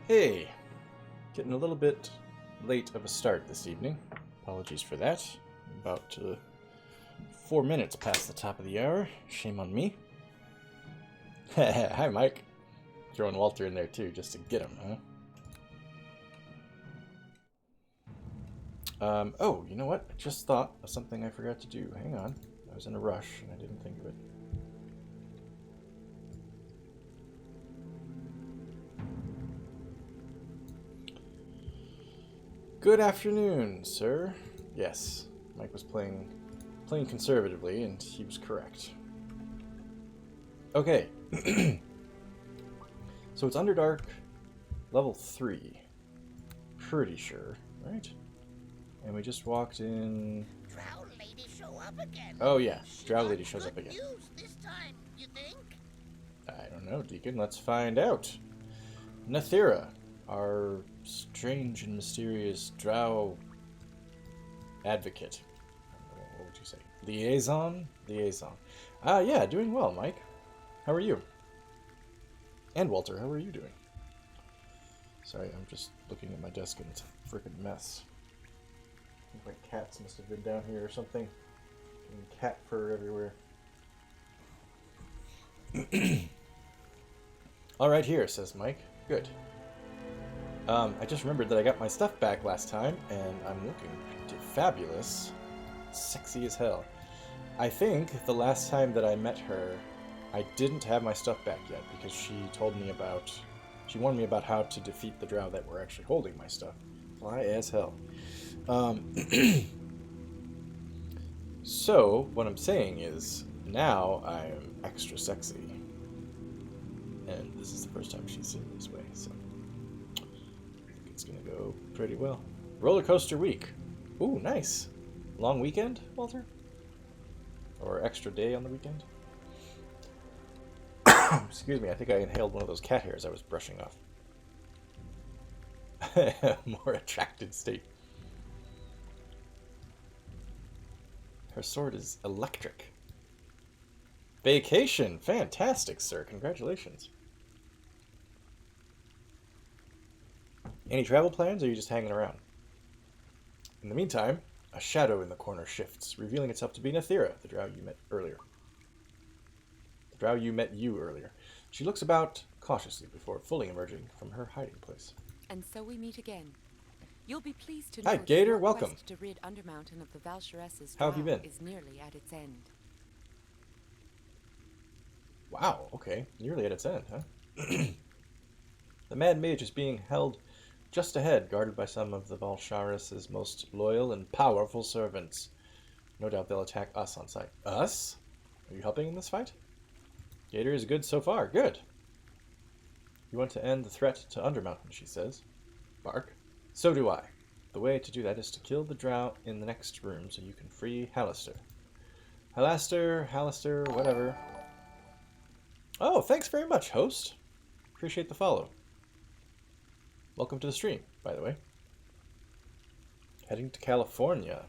Hey, getting a little bit late of a start this evening. Apologies for that. About 4 minutes past the top of the hour. Shame on me. Hi, Mike. Throwing Walter in there too, just to get him, huh? Oh, you know what? I just thought of something I forgot to do. Hang on. I was in a rush and I didn't think of it. Good afternoon, sir. Yes, Mike was playing conservatively, and he was correct. Okay. So it's Underdark, level 3. Pretty sure, right? And we just walked in... Drow lady show up again. Oh yeah, Drow lady shows up again. News this time, you think? I don't know, Deacon. Let's find out. Nathira, our strange and mysterious Drow advocate. What would you say? Liaison? Liaison. Yeah, doing well, Mike. How are you? And Walter, how are you doing? Sorry, I'm just looking at my desk and it's a freaking mess. I think my cats must have been down here or something. And cat fur everywhere. All right here, says Mike. Good. I just remembered that I got my stuff back last time, and I'm looking pretty fabulous. Sexy as hell. I think the last time that I met her, I didn't have my stuff back yet, because she warned me about how to defeat the drow that were actually holding my stuff. Fly as hell. So, what I'm saying is, now I am extra sexy. And this is the first time she's seen me this way, so I think it's gonna go pretty well. Roller coaster week. Ooh, nice. Long weekend, Walter? Or extra day on the weekend? Excuse me, I think I inhaled one of those cat hairs I was brushing off. More attracted state. Her sword is electric. Vacation! Fantastic, sir. Congratulations. Any travel plans, or are you just hanging around? In the meantime, a shadow in the corner shifts, revealing itself to be Nathira, the drow you met earlier. The drow you met earlier. She looks about cautiously before fully emerging from her hiding place. And so we meet again. You'll be pleased to Hi, know Gator, that your welcome. quest to rid Undermountain of the Valshares's How have you been? is nearly at its end. Wow, okay. Nearly at its end, huh? The Mad Mage is being held just ahead, guarded by some of the Valsharis' most loyal and powerful servants. No doubt they'll attack us on sight. Us? Are you helping in this fight? Gator is good so far. Good. You want to end the threat to Undermountain, she says. Bark. So do I. The way to do that is to kill the drow in the next room so you can free Hallister. Hallister, whatever. Oh, thanks very much, host. Appreciate the follow. Welcome to the stream, by the way. Heading to California.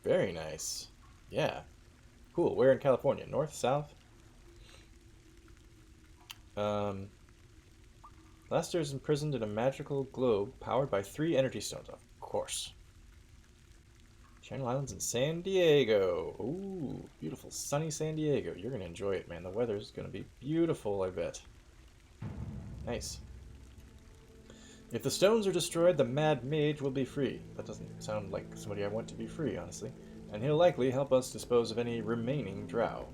Very nice. Yeah. Cool. Where in California? North? South? Lester is imprisoned in a magical globe powered by 3 energy stones. Of course. Channel Islands in San Diego. Ooh, beautiful sunny San Diego. You're going to enjoy it, man. The weather's going to be beautiful, I bet. Nice. If the stones are destroyed, the Mad Mage will be free. That doesn't sound like somebody I want to be free, honestly. And he'll likely help us dispose of any remaining drow.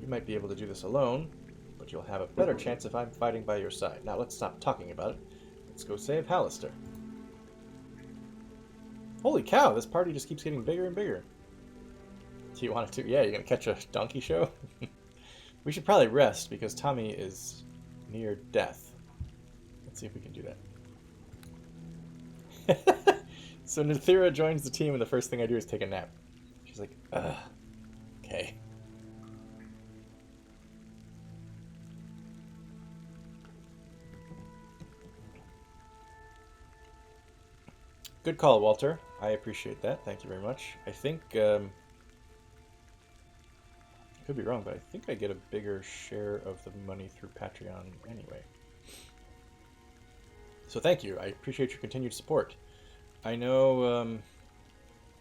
You might be able to do this alone, but you'll have a better chance if I'm fighting by your side. Now let's stop talking about it. Let's go save Hallister. Holy cow, this party just keeps getting bigger and bigger. Do you want to? Yeah, you're going to catch a donkey show? We should probably rest because Tommy is near death. Let's see if we can do that. So Nathira joins the team and the first thing I do is take a nap. She's like, ugh. Okay. Good call, Walter. I appreciate that. Thank you very much. I think, I could be wrong, but I think I get a bigger share of the money through Patreon anyway. So thank you. I appreciate your continued support. I know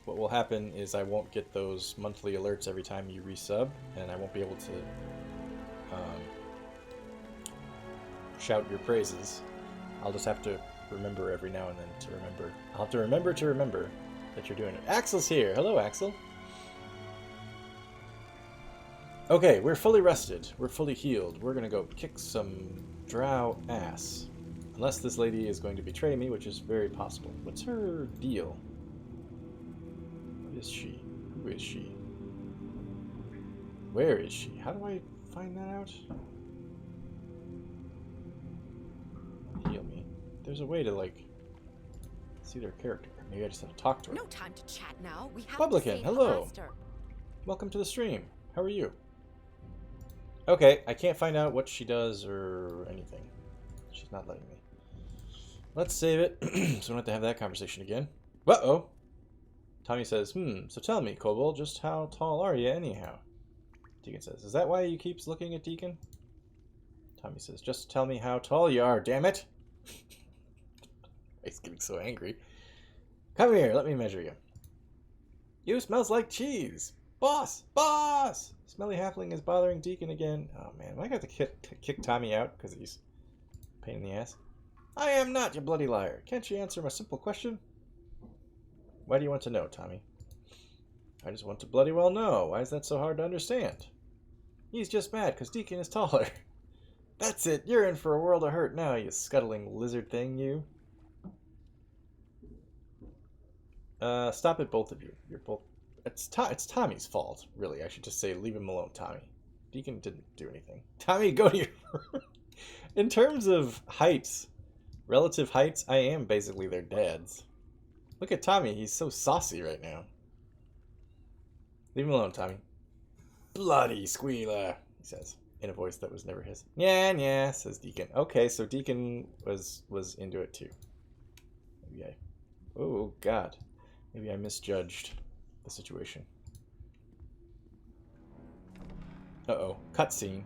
what will happen is I won't get those monthly alerts every time you resub, and I won't be able to shout your praises. I'll just have to remember every now and then to remember. I'll have to remember that you're doing it. Axel's here. Hello, Axel. Okay, we're fully rested. We're fully healed. We're gonna go kick some drow ass. Unless this lady is going to betray me, which is very possible. What's her deal? What is she? Who is she? Where is she? How do I find that out? Heal me. There's a way to, like, see their character. Maybe I just have to talk to her. No time to chat now. We have Publican, to save hello. the master. Welcome to the stream. How are you? Okay, I can't find out what she does or anything. She's not letting me. Let's save it, so we don't have to have that conversation again. Uh-oh. Tommy says, so tell me, Kobold, just how tall are you anyhow? Deacon says, is that why he keeps looking at Deacon? Tommy says, just tell me how tall you are, damn it! He's getting so angry. Come here, let me measure you. You smells like cheese! Boss! Boss! Smelly halfling is bothering Deacon again. Oh man, am I going to have to kick Tommy out because he's a pain in the ass? I am not, you bloody liar. Can't you answer my simple question? Why do you want to know, Tommy? I just want to bloody well know. Why is that so hard to understand? He's just mad because Deacon is taller. That's it. You're in for a world of hurt now, you scuttling lizard thing, you. Stop it, both of you. You're both... It's Tommy's fault, really. I should just say leave him alone, Tommy. Deacon didn't do anything. Tommy, go to your... In terms of heights, relative heights, I am basically their dads. Look at Tommy. He's so saucy right now. Leave him alone, Tommy. Bloody squealer, he says, in a voice that was never his. Yeah, says Deacon. Okay, so Deacon was into it too. Maybe I... Oh, God. Maybe I misjudged the situation. Uh-oh. Cutscene.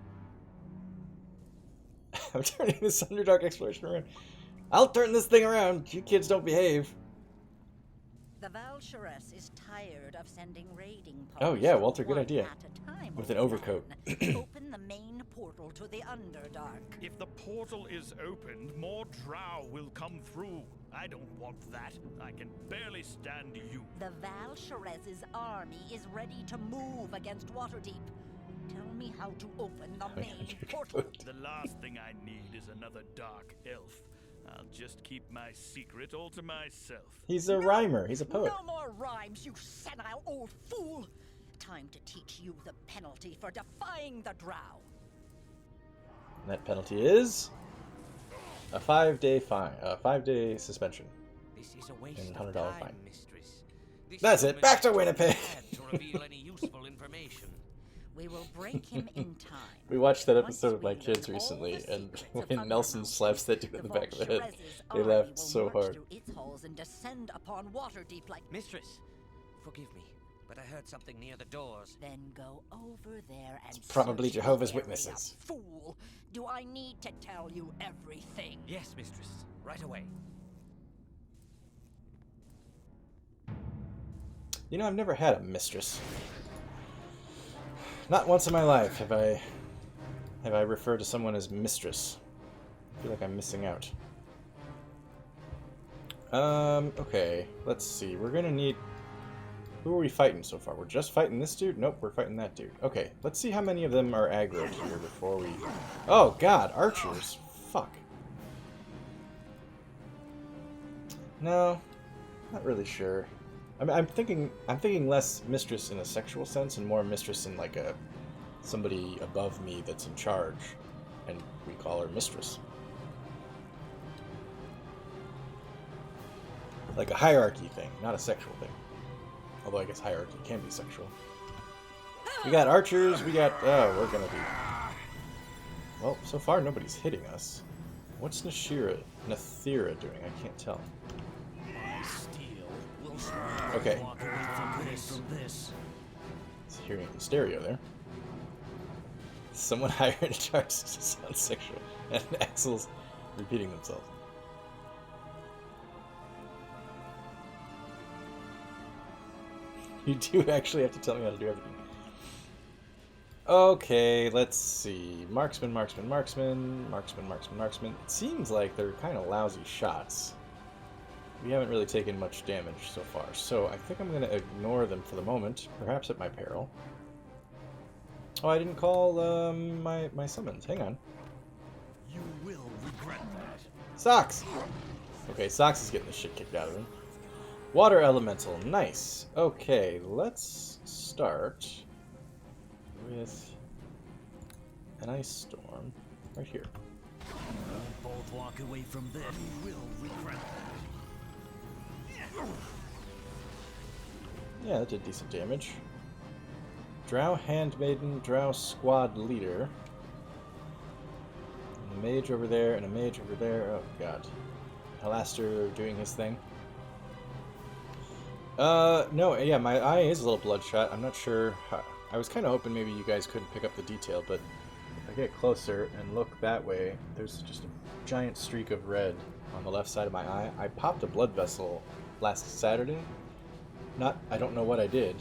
I'm turning this Underdark exploration around. I'll turn this thing around. You kids don't behave. The Valsharess is tired of sending raiding Oh, parties yeah, Walter, good one idea. at a time With an over overcoat. plan. Open the main portal to the Underdark. If the portal is opened, more drow will come through. I don't want that. I can barely stand you. The Valsharess's army is ready to move against Waterdeep. Tell me how to open the main portal. The last thing I need is another dark elf. I'll just keep my secret all to myself. He's a rhymer. He's a poet. No more rhymes, you senile old fool. Time to teach you the penalty for defying the drow. And that penalty is a 5-day fine, a 5-day suspension. This is a waste And of $100 time, fine. mistress. This That's it. gentleman Back to is too Winnipeg. bad to reveal any useful information. We will break him in time. We watched that Once episode with my we kids learn all recently, the and secrets of when Nelson Undermount, slaps that dude in the back of the head, Valsharess's they army laughed will so march hard. through its halls and descend upon Waterdeep like... Mistress, forgive me, but I heard something near the doors. Then go over there and It's probably search the Jehovah's area, Witnesses. Fool! Do I need to tell you everything? Yes, mistress, right away. You know, I've never had a mistress. Not once in my life have I referred to someone as mistress. I feel like I'm missing out. Okay, let's see. We're gonna need... Who are we fighting so far? We're just fighting this dude? Nope, we're fighting that dude. Okay, let's see how many of them are aggroed here before we... Oh, God, archers. Fuck. No, not really sure. I'm thinking less mistress in a sexual sense and more mistress in like a somebody above me that's in charge, and we call her mistress. Like a hierarchy thing, not a sexual thing. Although I guess hierarchy can be sexual. We got archers, we got... Oh, we're gonna be... Well, so far nobody's hitting us. What's Nathira doing? I can't tell. Okay. It's hearing the stereo there. Someone higher in charge sounds sexual, and Axel's repeating themselves. You do actually have to tell me how to do everything. Okay, let's see. Marksman, marksman, marksman, marksman, marksman, marksman. It seems like they're kind of lousy shots. We haven't really taken much damage so far, so I think I'm going to ignore them for the moment, perhaps at my peril. Oh, I didn't call my summons. Hang on. You will regret that. Socks! Okay, Socks is getting the shit kicked out of him. Water Elemental, nice. Okay, let's start with an Ice Storm right here. We'll both walk away from this. You will regret that. Yeah, that did decent damage. Drow Handmaiden, Drow Squad Leader. And a mage over there, and a mage over there. Oh god. Halaster doing his thing. No, yeah, my eye is a little bloodshot. I'm not sure how. I was kind of hoping maybe you guys couldn't pick up the detail, but if I get closer and look that way, there's just a giant streak of red on the left side of my eye. I popped a blood vessel last Saturday. I don't know what I did.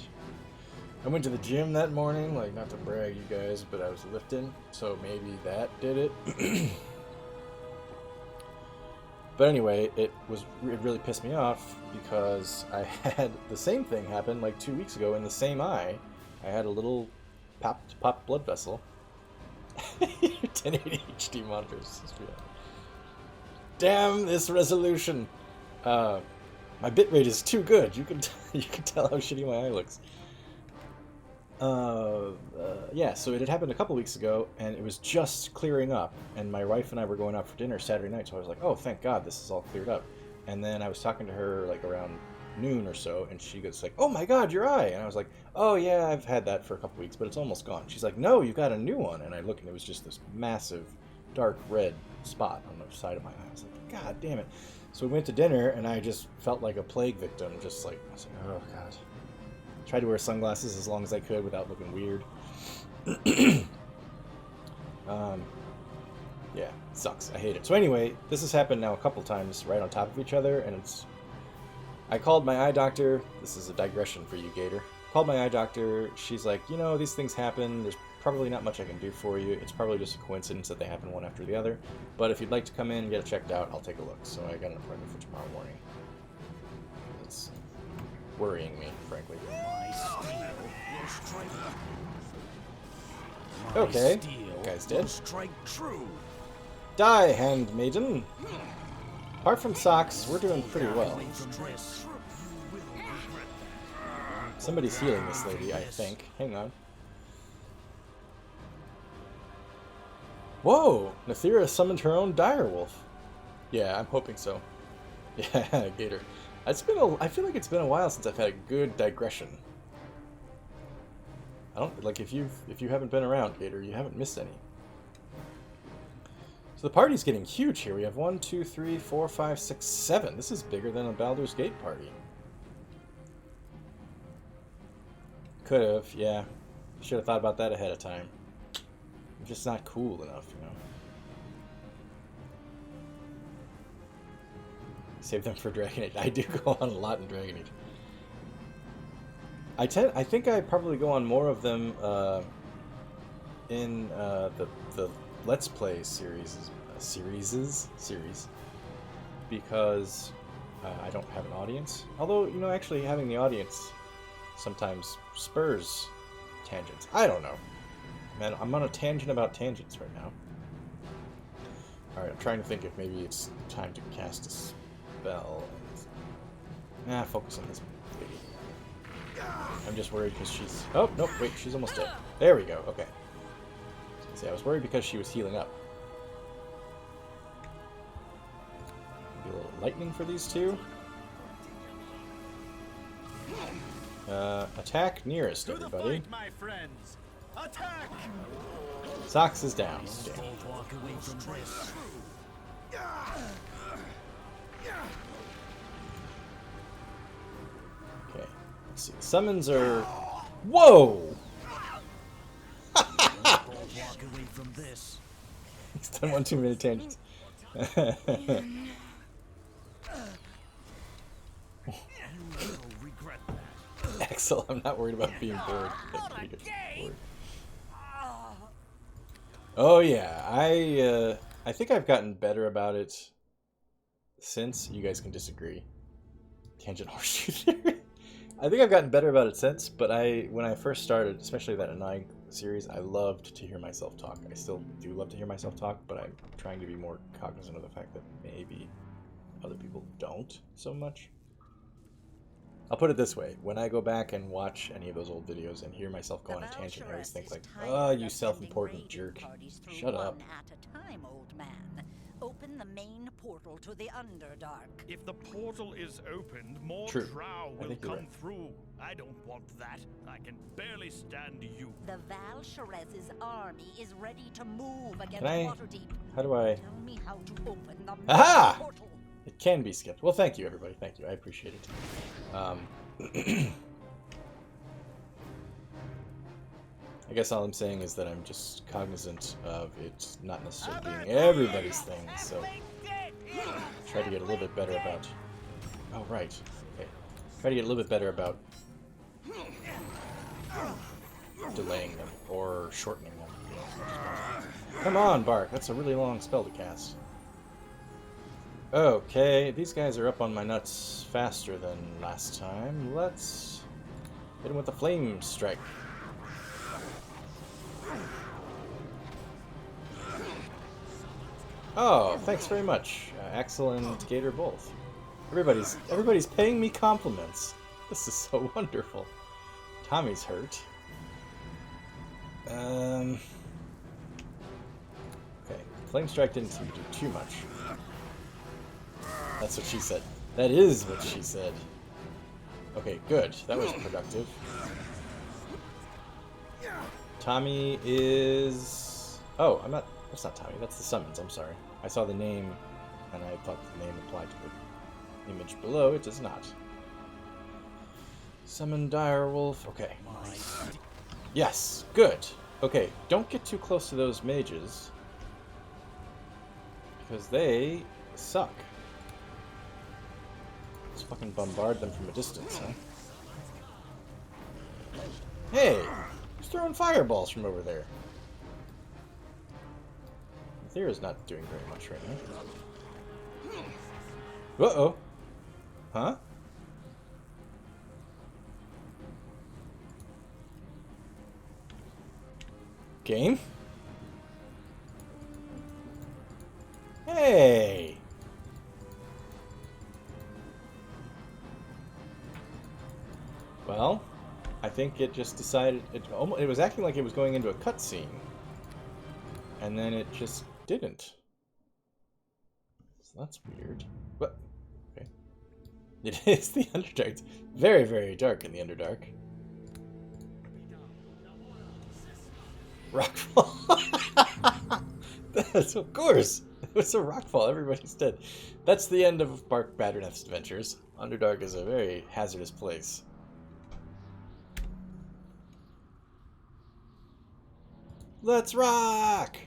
I went to the gym that morning, like, not to brag, you guys, but I was lifting, so maybe that did it. But anyway, it really pissed me off because I had the same thing happen like 2 weeks ago in the same eye. I had a little popped blood vessel. 1080 HD monitors. Damn this resolution! My bitrate is too good. You can tell how shitty my eye looks. Yeah, so it had happened a couple weeks ago, and it was just clearing up, and my wife and I were going out for dinner Saturday night, so I was like, oh, thank God, this is all cleared up. And then I was talking to her, like, around noon or so, and she goes like, oh my God, your eye! And I was like, oh yeah, I've had that for a couple weeks, but it's almost gone. She's like, no, you got a new one. And I looked, and it was just this massive, dark red spot on the side of my eye. I was like, God damn it. So we went to dinner, and I just felt like a plague victim, just like, I was like, oh God. Tried to wear sunglasses as long as I could without looking weird. Yeah, sucks. I hate it. So anyway, this has happened now a couple times right on top of each other, and it's... I called my eye doctor. This is a digression for you, Gator. Called my eye doctor. She's like, you know, these things happen. There's probably not much I can do for you. It's probably just a coincidence that they happen one after the other. But if you'd like to come in and get it checked out, I'll take a look. So I got an appointment for tomorrow morning. It's worrying me, frankly. Okay, that guy's dead. Die, Handmaiden! Apart from Socks, we're doing pretty well. Somebody's healing this lady, I think. Hang on. Whoa! Nathira summoned her own direwolf. Yeah, I'm hoping so. Yeah, Gator. I feel like it's been a while since I've had a good digression. I don't like if you haven't been around, Gator, you haven't missed any. So the party's getting huge here. We have 1, 2, 3, 4, 5, 6, 7. This is bigger than a Baldur's Gate party. Could have, yeah. Should have thought about that ahead of time. I'm just not cool enough, you know. Save them for Dragon Age. I do go on a lot in Dragon Age. I think I probably go on more of them in the Let's Play series because I don't have an audience. Although, you know, actually having the audience sometimes spurs tangents. I don't know. Man, I'm on a tangent about tangents right now. Alright, I'm trying to think if maybe it's time to cast a spell. Focus on this lady. I'm just worried because she's... Oh, nope, wait, she's almost dead. There we go, okay. See, I was worried because she was healing up. Maybe a little lightning for these two. Attack nearest, everybody. My friends. Attack! Socks is down. Walk away from this. Okay, let's see. The summons are... Whoa! Walk away from this. He's done one too many tangents. You will regret that. Axel. I'm not worried about being bored. That's pretty good. Bored. Oh yeah, I think I've gotten better about it since. You guys can disagree. Tangent horseshoe theory. I think I've gotten better about it since, but when I first started, especially that annoying series, I loved to hear myself talk. I still do love to hear myself talk, but I'm trying to be more cognizant of the fact that maybe other people don't so much. I'll put it this way. When I go back and watch any of those old videos and hear myself go on a tangent, I always think like, oh, you self-important jerk. Shut up. At a time, old man. Open the main portal to the Underdark. If the portal is opened, more True. drow I will think you're come right. through. I don't want that. I can barely stand you. The Val Sherez's army is ready to move against Can I? Waterdeep. How do I? Tell me how to open the main Aha! portal. It can be skipped. Well, thank you, everybody. Thank you. I appreciate it. I guess all I'm saying is that I'm just cognizant of it not necessarily being everybody's thing, so try to get a little bit better about... Oh, right. Okay. Try to get a little bit better about delaying them or shortening them. You know, as much as possible. Come on, Bark. That's a really long spell to cast. Okay, these guys are up on my nuts faster than last time. Let's hit them with the flame strike. Oh, thanks very much, Axel and Gator both. Everybody's paying me compliments. This is so wonderful. Tommy's hurt. Okay, flame strike didn't seem to do too much. That's what she said. That is what she said. Okay, good. That was productive. Tommy is... Oh, I'm not... That's not Tommy. That's the summons. I'm sorry. I saw the name, and I thought the name applied to the image below. It does not. Summon Direwolf. Okay. Yes. Good. Okay, don't get too close to those mages, because they suck. Let's fucking bombard them from a distance, huh? Hey! Who's throwing fireballs from over there? Thera's not doing very much right now. Uh-oh. Huh? Game? Hey! Well, I think it just decided... It was acting like it was going into a cutscene. And then it just didn't. So that's weird. What? Okay. It is the Underdark. It's very, very dark in the Underdark. Rockfall. That's, of course. It was a rockfall. Everybody's dead. That's the end of Bark Batterneth's adventures. Underdark is a very hazardous place. Let's rock!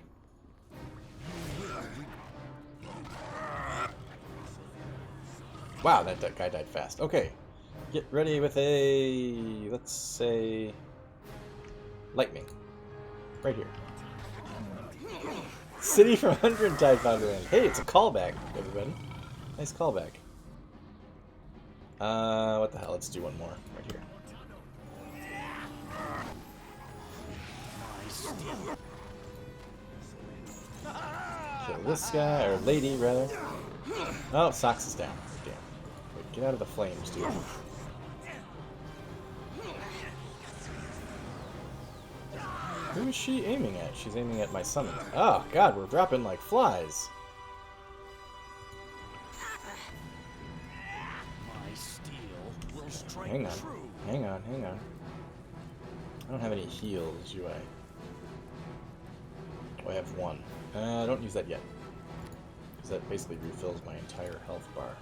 Wow, that guy died fast. Okay. Get ready with a... let's say... lightning. Right here. City from 100 died Fatherland. Hey, it's a callback, everybody. Nice callback. What the hell? Let's do one more. Right here. Kill this guy, or lady, rather. Oh, Socks is down. Damn. Wait, get out of the flames, dude. Who is she aiming at? She's aiming at my summon. Oh, God, we're dropping like flies. My steel will strike Hang on. true. Hang on, hang on. I don't have any heals, do I? Oh, I have one. Don't use that yet. Because that basically refills my entire health bar.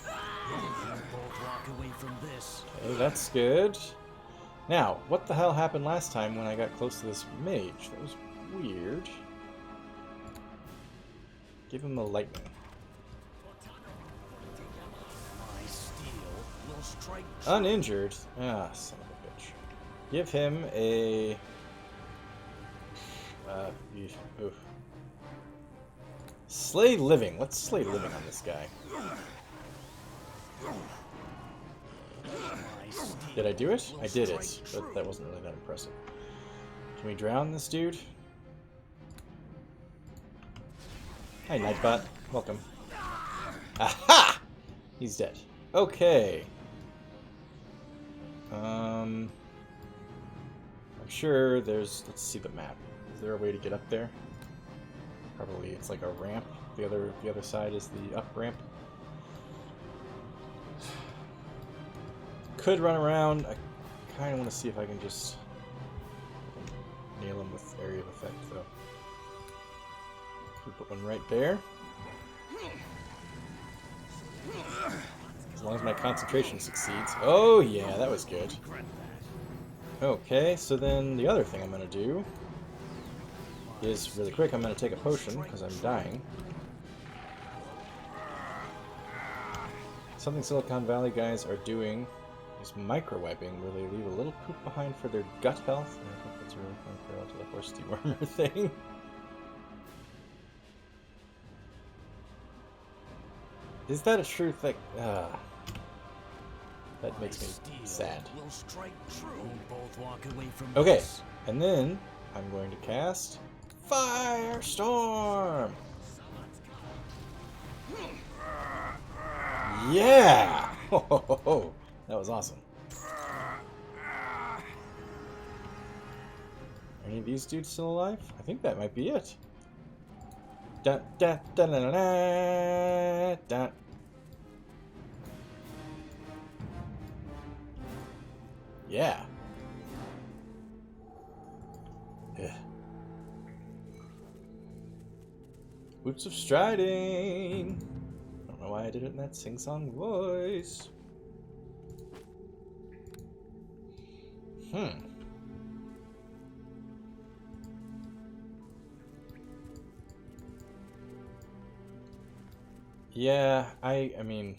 Both walk away from this. Okay, that's good. Now, what the hell happened last time when I got close to this mage? That was weird. Give him a lightning. My steel will strike Uninjured. Ah, son of a bitch. Give him a... oof. Slay living. Let's slay living on this guy. Did I do it? I did it, but that wasn't really that impressive. Can we drown this dude? Hi, Nightbot. Welcome. Aha! He's dead. Okay. I'm sure there's... Let's see the map. Is there a way to get up there? Probably it's like a ramp. The other side is the up ramp. Could run around. I kind of want to see if I can just nail him with area of effect, though. We put one right there. As long as my concentration succeeds. Oh yeah, that was good. Okay, so then the other thing I'm going to do is, really quick, I'm going to take a potion, because I'm dying. Something Silicon Valley guys are doing is microwiping, where they leave a little poop behind for their gut health. And I think that's a really fun parallel to the horse dewormer thing. Is that a true thing? That makes me sad. Okay, and then I'm going to cast Firestorm! Yeah! Ho, that was awesome. Any of these dudes still alive? I think that might be it. Da, da, da, da, da, da, da. Yeah. Yeah. Boots of Striding. I don't know why I did it in that sing-song voice. Yeah, I mean,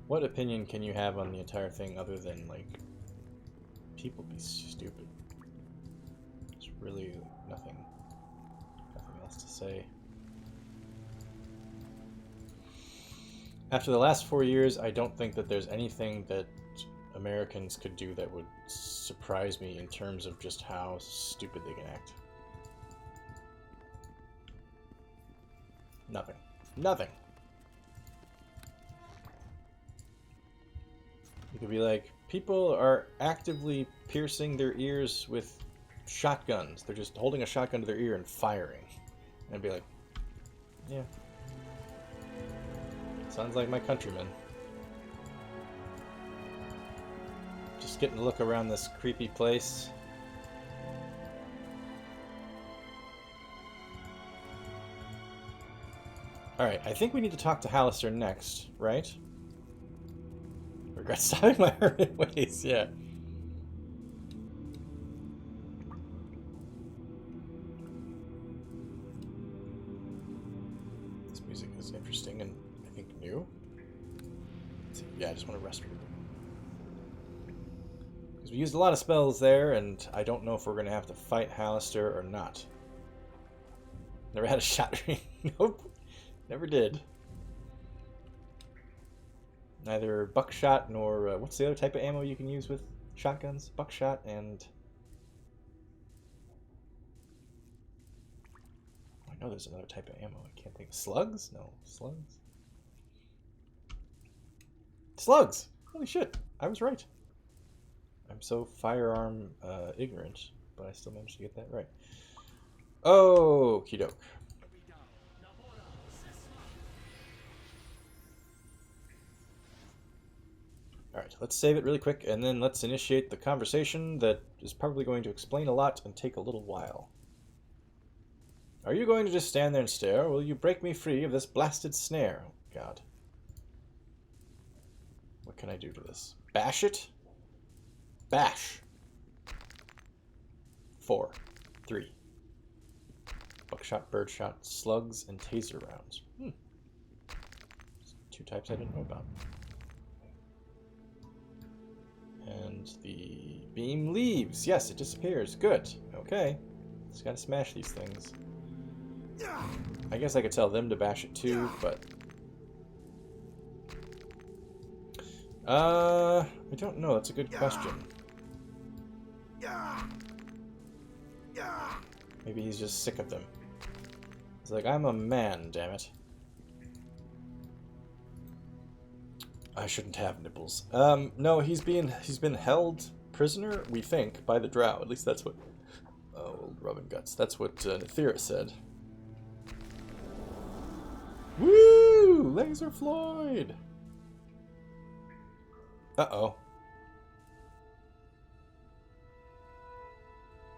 what opinion can you have on the entire thing other than, like, people be stupid? There's really nothing else to say. After the last 4 years, I don't think that there's anything that Americans could do that would surprise me in terms of just how stupid they can act. Nothing. Nothing. You could be like, people are actively piercing their ears with shotguns. They're just holding a shotgun to their ear and firing. And I'd be like, yeah. Sounds like my countrymen. Just getting a look around this creepy place. Alright, I think we need to talk to Hallister next, right? Regret stopping my hermit ways, yeah. This music is interesting and I think new. Yeah, I just want to rest. Because we used a lot of spells there, and I don't know if we're going to have to fight Hallister or not. Never had a shot ring. Nope. Never did. Neither buckshot nor... what's the other type of ammo you can use with shotguns? Buckshot and... I know there's another type of ammo. I can't think. Slugs? No. Slugs? Slugs! Holy shit. I was right. I'm so firearm ignorant, but I still managed to get that right. Okie doke. Alright, let's save it really quick, and then let's initiate the conversation that is probably going to explain a lot and take a little while. Are you going to just stand there and stare, or will you break me free of this blasted snare? Oh, God. What can I do to this? Bash it? Bash. 4. 3. Buckshot, birdshot, slugs, and taser rounds. 2 types I didn't know about. And the beam leaves. Yes, it disappears. Good. Okay. Just gotta smash these things. I guess I could tell them to bash it too, but... I don't know. That's a good question. Maybe he's just sick of them. He's like, I'm a man, damn it. I shouldn't have nipples. No, he's been held prisoner, we think, by the drow. At least that's what... old rubbing guts. That's what Nethira said. Woo! Laser Floyd! Uh-oh.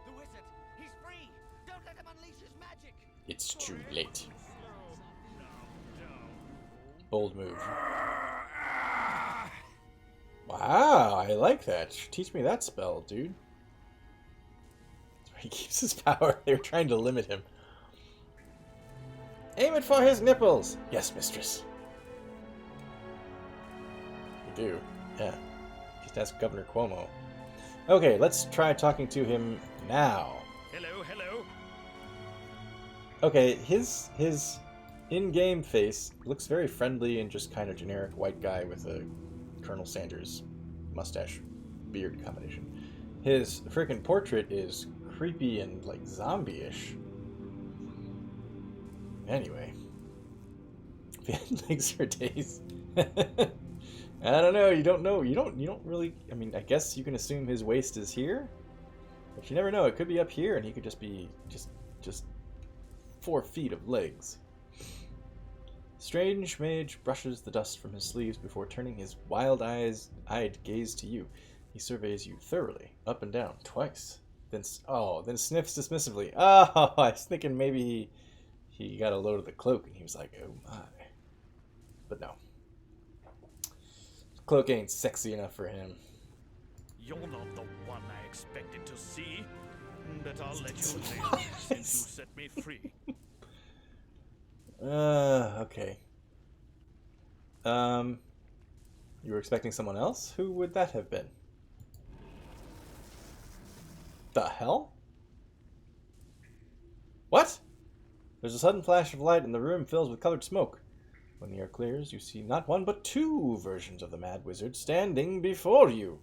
The wizard! He's free! Don't let him unleash his magic! It's too late. Bold move. Wow, I like that. Teach me that spell, dude. He keeps his power. They were trying to limit him. Aim it for his nipples! Yes, mistress. You do. Yeah. Just ask Governor Cuomo. Okay, let's try talking to him now. Hello, hello. Okay, his in-game face looks very friendly and just kind of generic white guy with a Colonel Sanders mustache beard combination. His freaking portrait is creepy and like zombie-ish. Anyway, if he had legs for days, I don't know. You don't know. You don't really. I mean, I guess you can assume his waist is here, but you never know. It could be up here, and he could just be just 4 feet of legs. Strange mage brushes the dust from his sleeves before turning his wild-eyed gaze to you. He surveys you thoroughly, up and down, twice. Then sniffs dismissively. Oh, I was thinking maybe he got a load of the cloak and he was like, oh my. But no. The cloak ain't sexy enough for him. You're not the one I expected to see, but I'll let you live since you set me free. Okay. You were expecting someone else? Who would that have been? The hell? What? There's a sudden flash of light and the room fills with colored smoke. When the air clears, you see not one but 2 versions of the Mad Wizard standing before you.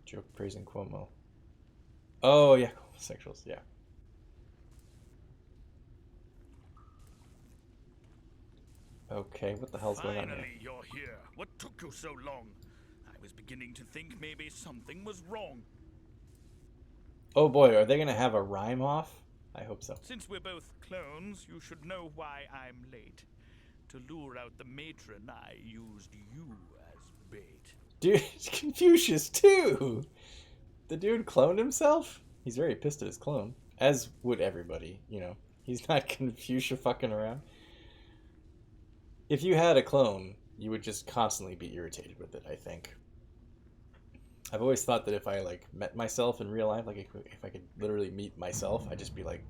Joke praising Cuomo. Oh, yeah, homosexuals, yeah. Okay, what the hell's going on here? Finally, you're here. What took you so long? I was beginning to think maybe something was wrong. Oh boy, are they going to have a rhyme off? I hope so. Since we're both clones, you should know why I'm late. To lure out the matron, I used you as bait. Dude, it's Confucius too! The dude cloned himself? He's very pissed at his clone. As would everybody, you know. He's not Confucius fucking around. If you had a clone, you would just constantly be irritated with it, I think. I've always thought that if I, like, met myself in real life, like, if I could literally meet myself, I'd just be like,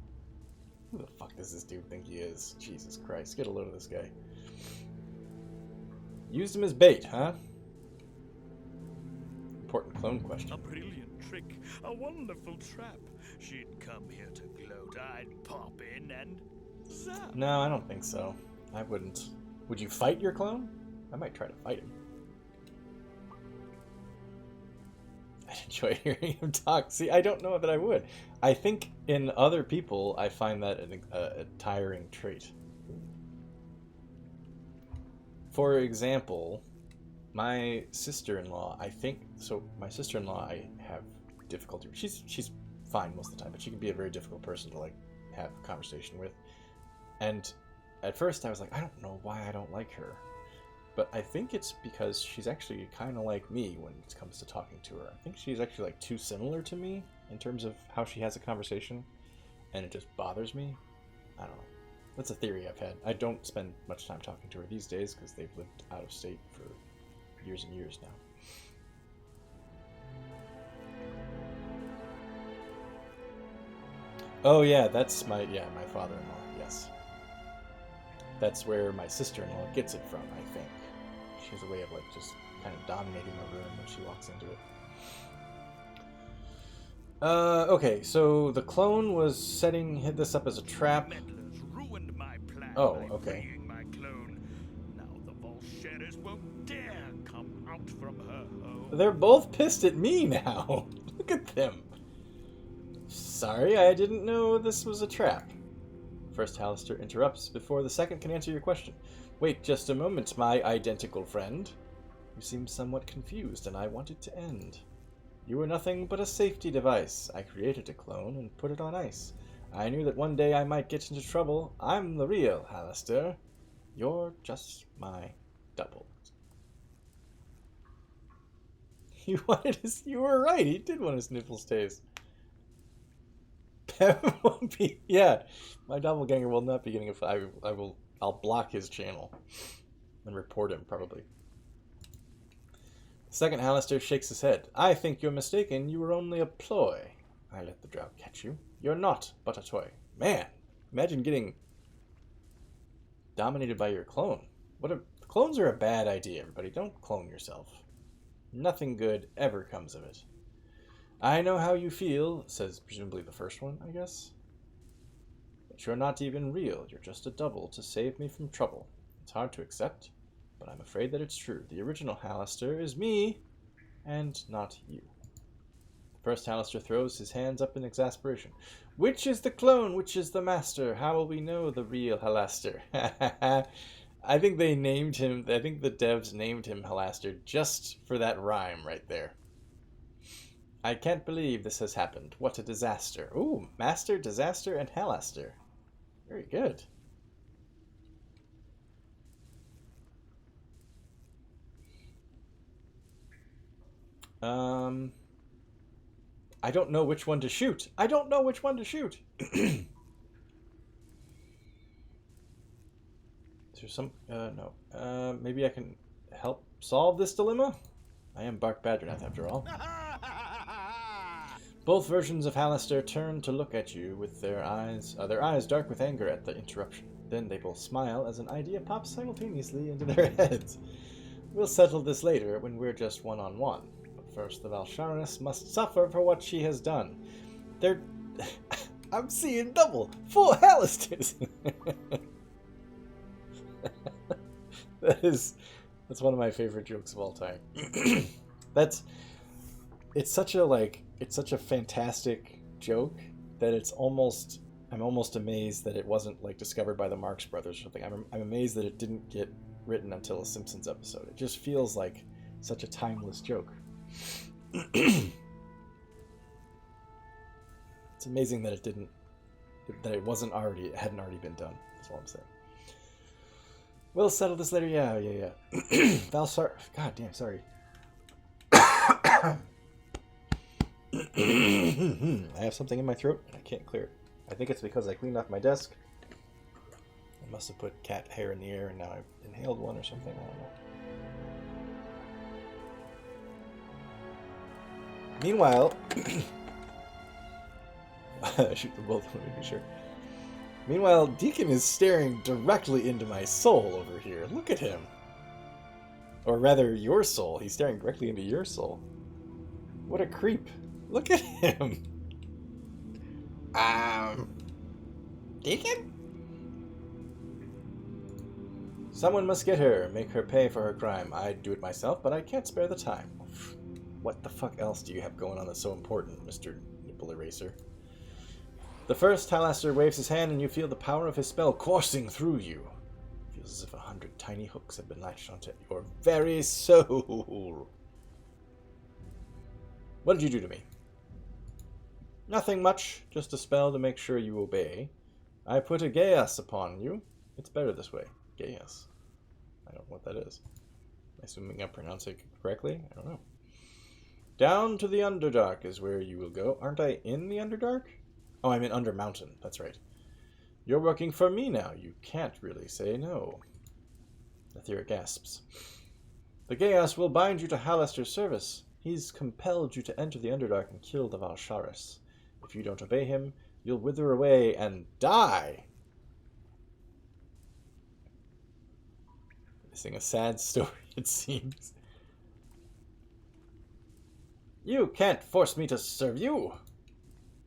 who the fuck does this dude think he is? Jesus Christ, get a load of this guy. Used him as bait, huh? Important clone question. A brilliant trick, a wonderful trap. She'd come here to gloat, I'd pop in and zap. No, I don't think so. I wouldn't. Would you fight your clone? I might try to fight him. I enjoy hearing him talk. See, I don't know that I would. I think in other people, I find that a tiring trait. For example, my sister-in-law, my sister-in-law, I have difficulty. She's fine most of the time, but she can be a very difficult person to, like, have a conversation with. And at first I was like, I don't know why I don't like her. But I think it's because she's actually kind of like me when it comes to talking to her. I think she's actually, like, too similar to me in terms of how she has a conversation. And it just bothers me. I don't know. That's a theory I've had. I don't spend much time talking to her these days because they've lived out of state for years and years now. Oh yeah, that's my father-in-law, yes. That's where my sister-in-law gets it from, I think. She has a way of like just kind of dominating the room when she walks into it. Okay, so the clone was hid this up as a trap. Meddlers ruined my plan Oh, by okay. freeing my clone. Now the Volsheris won't dare come out from her home. They're both pissed at me now. Look at them. Sorry, I didn't know this was a trap. First Hallister interrupts before the second can answer your question. Wait just a moment, my identical friend. You seem somewhat confused, and I want it to end. You were nothing but a safety device. I created a clone and put it on ice. I knew that one day I might get into trouble. I'm the real Hallister. You're just my double. You were right. He did want his nipple stays. Won't be. Yeah, my doppelganger will not be getting I'll block his channel and report him probably. The second Hallister shakes his head. I think you're mistaken. You were only a ploy. I let the drought catch you. You're not but a toy. Man, imagine getting dominated by your clone. Clones are a bad idea, everybody. Don't clone yourself. Nothing good ever comes of it. I know how you feel, says presumably the first one, I guess. But you're not even real. You're just a double to save me from trouble. It's hard to accept, but I'm afraid that it's true. The original Hallister is me, and not you. The first Hallister throws his hands up in exasperation. Which is the clone? Which is the master? How will we know the real Hallister? I think they named him, I think the devs named him Hallister just for that rhyme right there. I can't believe this has happened. What a disaster. Ooh, Master, Disaster, and Hallister. Very good. I don't know which one to shoot. I don't know which one to shoot. Is there some... no. Maybe I can help solve this dilemma? I am Bark Badgernath, after all. Both versions of Hallister turn to look at you with their eyes dark with anger at the interruption. Then they both smile as an idea pops simultaneously into their heads. We'll settle this later when we're just one-on-one. But first, the Valsharis must suffer for what she has done. They're... I'm seeing double! 4 Hallisters! That's one of my favorite jokes of all time. It's such a fantastic joke that I'm almost amazed that it wasn't like discovered by the Marx Brothers or something. I'm amazed that it didn't get written until a Simpsons episode. It just feels like such a timeless joke. It's amazing that it hadn't already been done. That's all I'm saying. We'll settle this later. Yeah. Valsar. God damn, sorry. I have something in my throat and I can't clear it. I think it's because I cleaned off my desk. I must have put cat hair in the air and now I've inhaled one or something. I don't know. Meanwhile, shoot them both. Let me be sure. Meanwhile, Deacon is staring directly into my soul over here. Look at him. Or rather, your soul. He's staring directly into your soul. What a creep. Look at him. Deacon? Someone must get her. Make her pay for her crime. I'd do it myself, but I can't spare the time. What the fuck else do you have going on that's so important, Mr. Nipple Eraser? The first Hallister waves his hand and you feel the power of his spell coursing through you. It feels as if 100 tiny hooks have been latched onto your very soul. What did you do to me? Nothing much, just a spell to make sure you obey. I put a Gaius upon you. It's better this way. Gaius. I don't know what that is. Am I assuming I'm pronouncing it correctly? I don't know. Down to the Underdark is where you will go. Aren't I in the Underdark? Oh, I'm in Undermountain. That's right. You're working for me now. You can't really say no. Aethera gasps. The Gaius will bind you to Hallister's service. He's compelled you to enter the Underdark and kill the Valsharis. If you don't obey him, you'll wither away and die. Witnessing a sad story, it seems. You can't force me to serve you!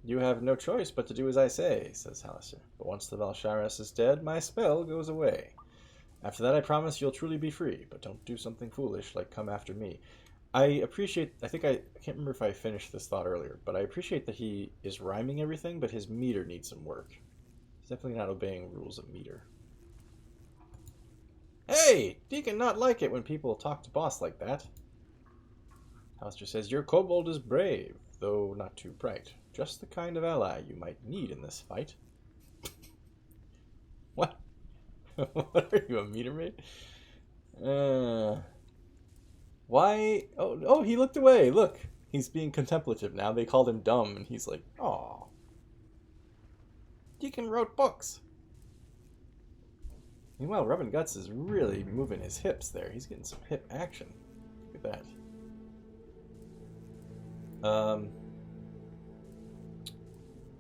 You have no choice but to do as I say, says Hallister. But once the Valsharis is dead, my spell goes away. After that, I promise you'll truly be free, but don't do something foolish like come after me. I can't remember if I finished this thought earlier, but I appreciate that he is rhyming everything, but his meter needs some work. He's definitely not obeying rules of meter. Hey! Deacon not like it when people talk to boss like that. Hallister says, your kobold is brave, though not too bright. Just the kind of ally you might need in this fight. What? What are you, a meter maid? Why? Oh, he looked away. Look, he's being contemplative now. They called him dumb, and he's like, "Aw." Deacon wrote books. Meanwhile, Rubbin' Guts is really moving his hips there. He's getting some hip action. Look at that.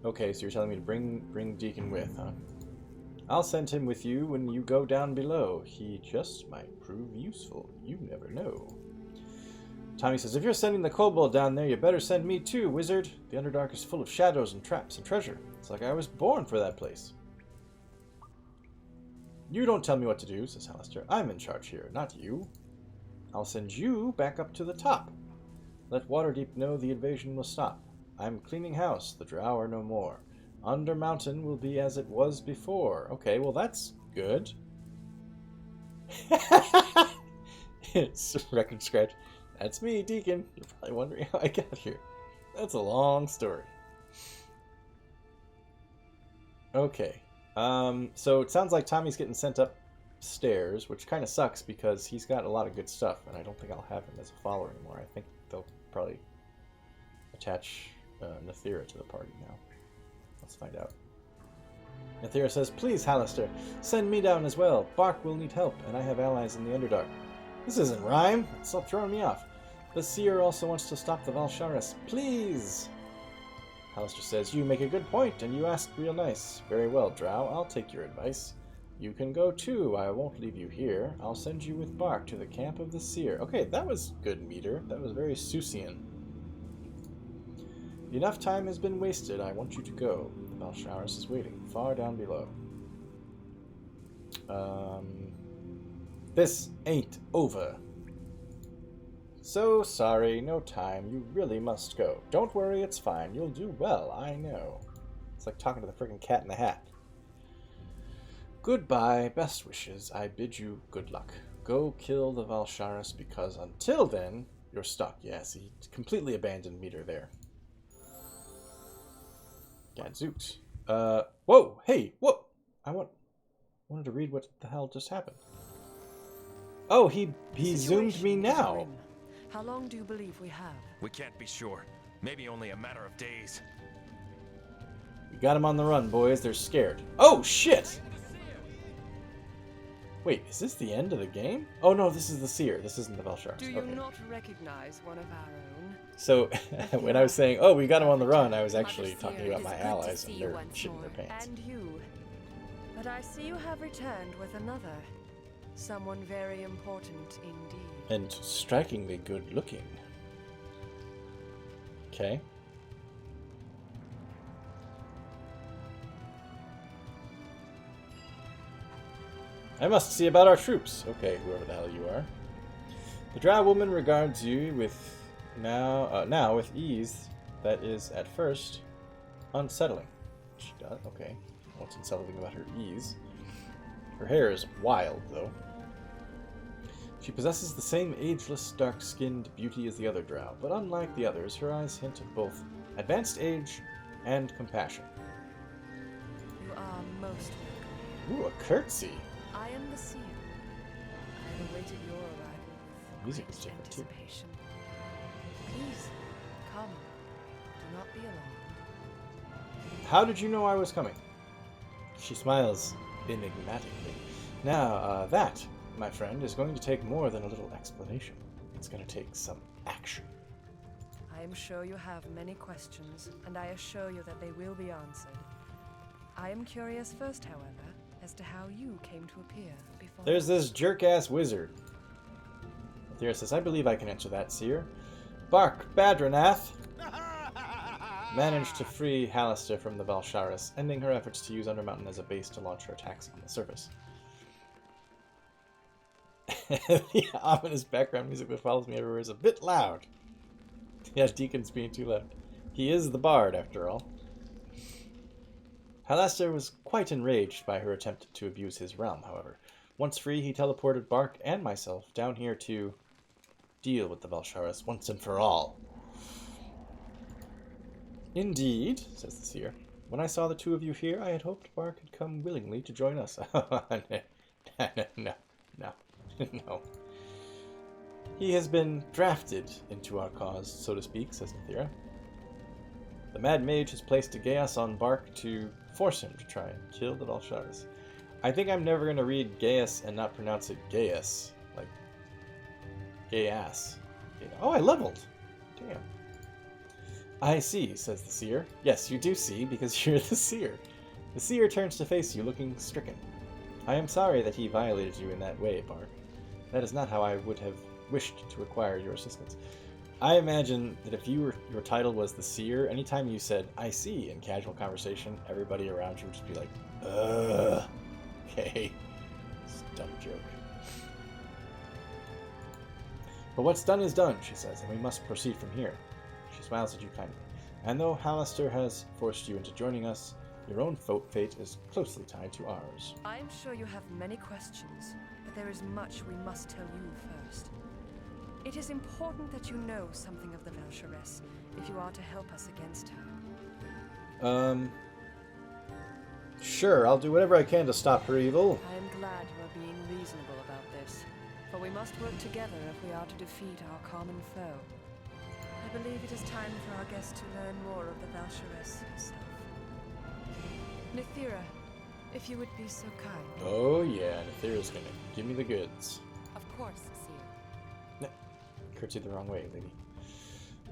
Okay, so you're telling me to bring Deacon with, huh? I'll send him with you when you go down below. He just might prove useful. You never know. Tommy says, if you're sending the kobold down there, you better send me too, wizard. The Underdark is full of shadows and traps and treasure. It's like I was born for that place. You don't tell me what to do, says Hallister. I'm in charge here, not you. I'll send you back up to the top. Let Waterdeep know the invasion will stop. I'm cleaning house. The drow are no more. Under Mountain will be as it was before. Okay, well that's good. It's record scratch. That's me, Deacon. You're probably wondering how I got here. That's a long story. Okay. So it sounds like Tommy's getting sent upstairs, which kind of sucks because he's got a lot of good stuff, and I don't think I'll have him as a follower anymore. I think they'll probably attach Nethera to the party now. Let's find out. Nethera says, please, Hallister, send me down as well. Bark will need help, and I have allies in the Underdark. This isn't rhyme. Stop throwing me off. The seer also wants to stop the Valsharis. Please! Hallister says, you make a good point, and you ask real nice. Very well, drow. I'll take your advice. You can go too. I won't leave you here. I'll send you with Bark to the camp of the seer. Okay, that was good meter. That was very Seussian. Enough time has been wasted. I want you to go. The Valsharis is waiting, far down below. This ain't over. So sorry, no time. You really must go. Don't worry, it's fine. You'll do well, I know. It's like talking to the freaking cat in the hat. Goodbye, best wishes. I bid you good luck. Go kill the Valsharis, because until then, you're stuck. Yes, he completely abandoned meter there. Gadzooks. Whoa! Hey! Whoa! I wanted to read what the hell just happened. Oh, he zoomed me now. How long do you believe we have? We can't be sure. Maybe only a matter of days. We got him on the run, boys. They're scared. Oh, shit! Wait, is this the end of the game? Oh, no, this is the Seer. This isn't the Valsharis. Do you okay. not recognize one of our own? So, when I was saying, oh, we got him on the run, I was actually talking about my allies and they're shitting their pants. And you. But I see you have returned with another. Someone very important indeed. And strikingly good looking. Okay. I must see about our troops. Okay, whoever the hell you are. The drow woman regards you with now with ease that is at first unsettling. She does. Okay. What's unsettling about her ease? Her hair is wild, though. She possesses the same ageless, dark-skinned beauty as the other drow, but unlike the others, her eyes hint of both advanced age and compassion. You are most welcome. Ooh, a curtsy. I am the seer. I have awaited your arrival with Music great is different, too. anticipation. Please, come. Do not be alarmed. How did you know I was coming? She smiles enigmatically. Now, that, my friend, is going to take more than a little explanation. It's going to take some action. I am sure you have many questions, and I assure you that they will be answered. I am curious first, however, as to how you came to appear before There's this jerk-ass wizard. Aethera says, I believe I can answer that, Seer. Bark, Badranath managed to free Halaster from the Valsharis, ending her efforts to use Undermountain as a base to launch her attacks on the surface. The ominous background music that follows me everywhere is a bit loud. Yeah, Deacon's being too loud. He is the bard, after all. Halaster was quite enraged by her attempt to abuse his realm, however. Once free, he teleported Bark and myself down here to deal with the Valsharis once and for all. Indeed, says the Seer. When I saw the two of you here, I had hoped Bark had come willingly to join us. No. No. He has been drafted into our cause, so to speak, says Aethera. The Mad Mage has placed a Gaius on Bark to force him to try and kill the Valsharis. I think I'm never going to read Gaius and not pronounce it Gaius. Like, Gaius. Oh, I leveled! Damn. I see, says the Seer. Yes, you do see, because you're the Seer. The Seer turns to face you, looking stricken. I am sorry that he violated you in that way, Bark. That is not how I would have wished to acquire your assistance. I imagine that if your title was the Seer, anytime you said, I see, in casual conversation, everybody around you would just be like, ugh. Okay. It's a dumb joke. But what's done is done, she says, and we must proceed from here. She smiles at you kindly. And though Halaster has forced you into joining us, your own fate is closely tied to ours. I'm sure you have many questions, but there is much we must tell you first. It is important that you know something of the Valsharis, if you are to help us against her. Sure, I'll do whatever I can to stop her evil. I am glad you are being reasonable about this, for we must work together if we are to defeat our common foe. I believe it is time for our guest to learn more of the Valsharis herself. Neithira, if you would be so kind. Oh yeah, Neithira's gonna give me the goods. Of course, Seer. Curtsy the wrong way, lady.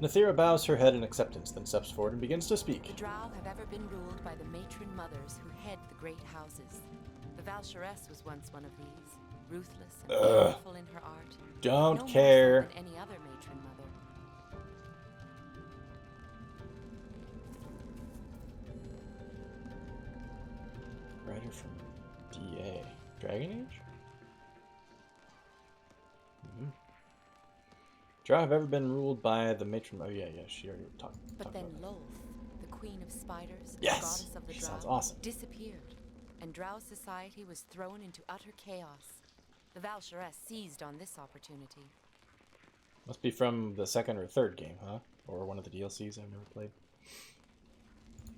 Neithira bows her head in acceptance, then steps forward and begins to speak. The Drow have ever been ruled by the matron mothers who head the great houses. The Valsharis was once one of these, ruthless and powerful in her art. Don't no care. More so than any other matron mother. Writer from DA. Dragon Age? Drow have ever been ruled by the matron. Oh yeah, she already talked. But then about Lolth, the queen of spiders, Yes! the goddess of the She Drow, sounds awesome. disappeared, and Drow society was thrown into utter chaos. The Valsharis seized on this opportunity. Must be from the second or third game, huh? Or one of the DLCs I've never played.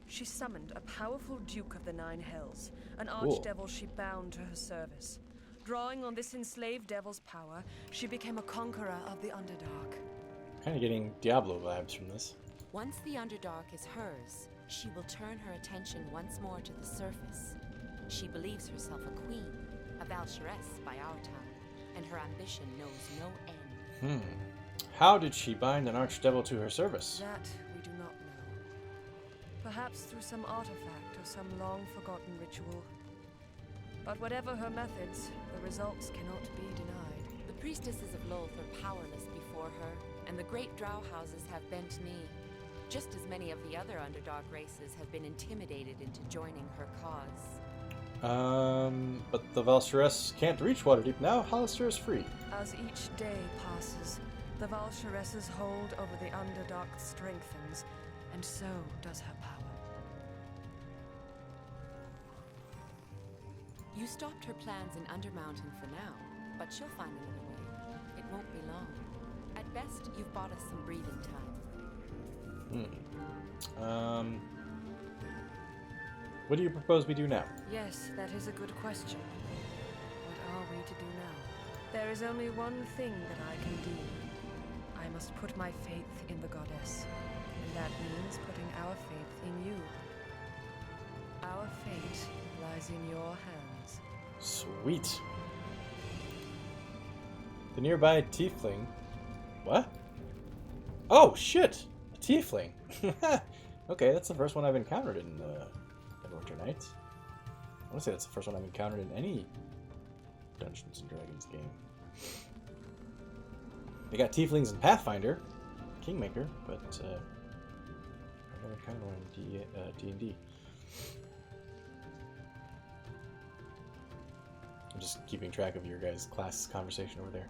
She summoned a powerful Duke of the Nine Hells, an Cool. archdevil she bound to her service. Drawing on this enslaved devil's power, she became a conqueror of the Underdark. Kind of getting Diablo vibes from this. Once the Underdark is hers, she will turn her attention once more to the surface. She believes herself a queen, a Valsharis by our time, and her ambition knows no end. How did she bind an archdevil to her service? That we do not know. Perhaps through some artifact or some long-forgotten ritual. But whatever her methods, the results cannot be denied. The priestesses of Lolth are powerless before her, and the great Drow houses have bent knee. Just as many of the other Underdark races have been intimidated into joining her cause. But the Valsharis can't reach Waterdeep now. Halaster is free. As each day passes, the Valsharis' hold over the Underdark strengthens, and so does her power. You stopped her plans in Undermountain for now, but she'll find another way. It won't be long. At best, you've bought us some breathing time. What do you propose we do now? Yes, that is a good question. What are we to do now? There is only one thing that I can do. I must put my faith in the goddess, and that means putting our faith in you. Our fate lies in your hands. Sweet. The nearby tiefling. What? Oh, shit! A tiefling. Okay, that's the first one I've encountered in Neverwinter Nights. I want to say that's the first one I've encountered in any Dungeons and Dragons game. They got Tieflings and Pathfinder, Kingmaker, but I never kind of wanted D&D. I'm just keeping track of your guys' class conversation over there.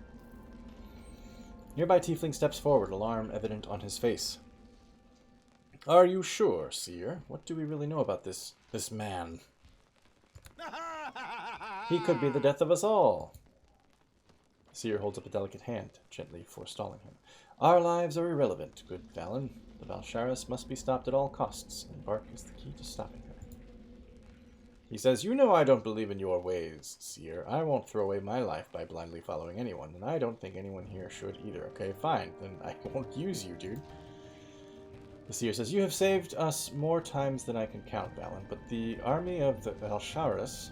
Nearby Tiefling steps forward, alarm evident on his face. Are you sure, Seer? What do we really know about this man? He could be the death of us all. Seer holds up a delicate hand, gently forestalling him. Our lives are irrelevant, good Valen. The Valsharis must be stopped at all costs, and Bark is the key to stopping her. He says, you know I don't believe in your ways, Seer. I won't throw away my life by blindly following anyone, and I don't think anyone here should either. Okay, fine, then I won't use you, dude. The Seer says, you have saved us more times than I can count, Valen, but the army of the Valsharis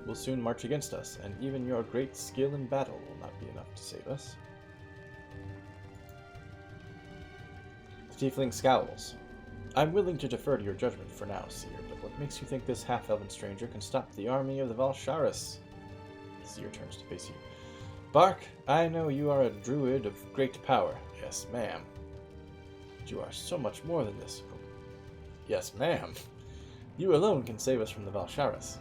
will soon march against us, and even your great skill in battle will not be enough to save us. The Tiefling scowls. I'm willing to defer to your judgment for now, Seer, but what makes you think this half-elven stranger can stop the army of the Valsharis? The Seer turns to face you. Bark, I know you are a druid of great power. Yes, ma'am. But you are so much more than this. Yes, ma'am. You alone can save us from the Valsharis.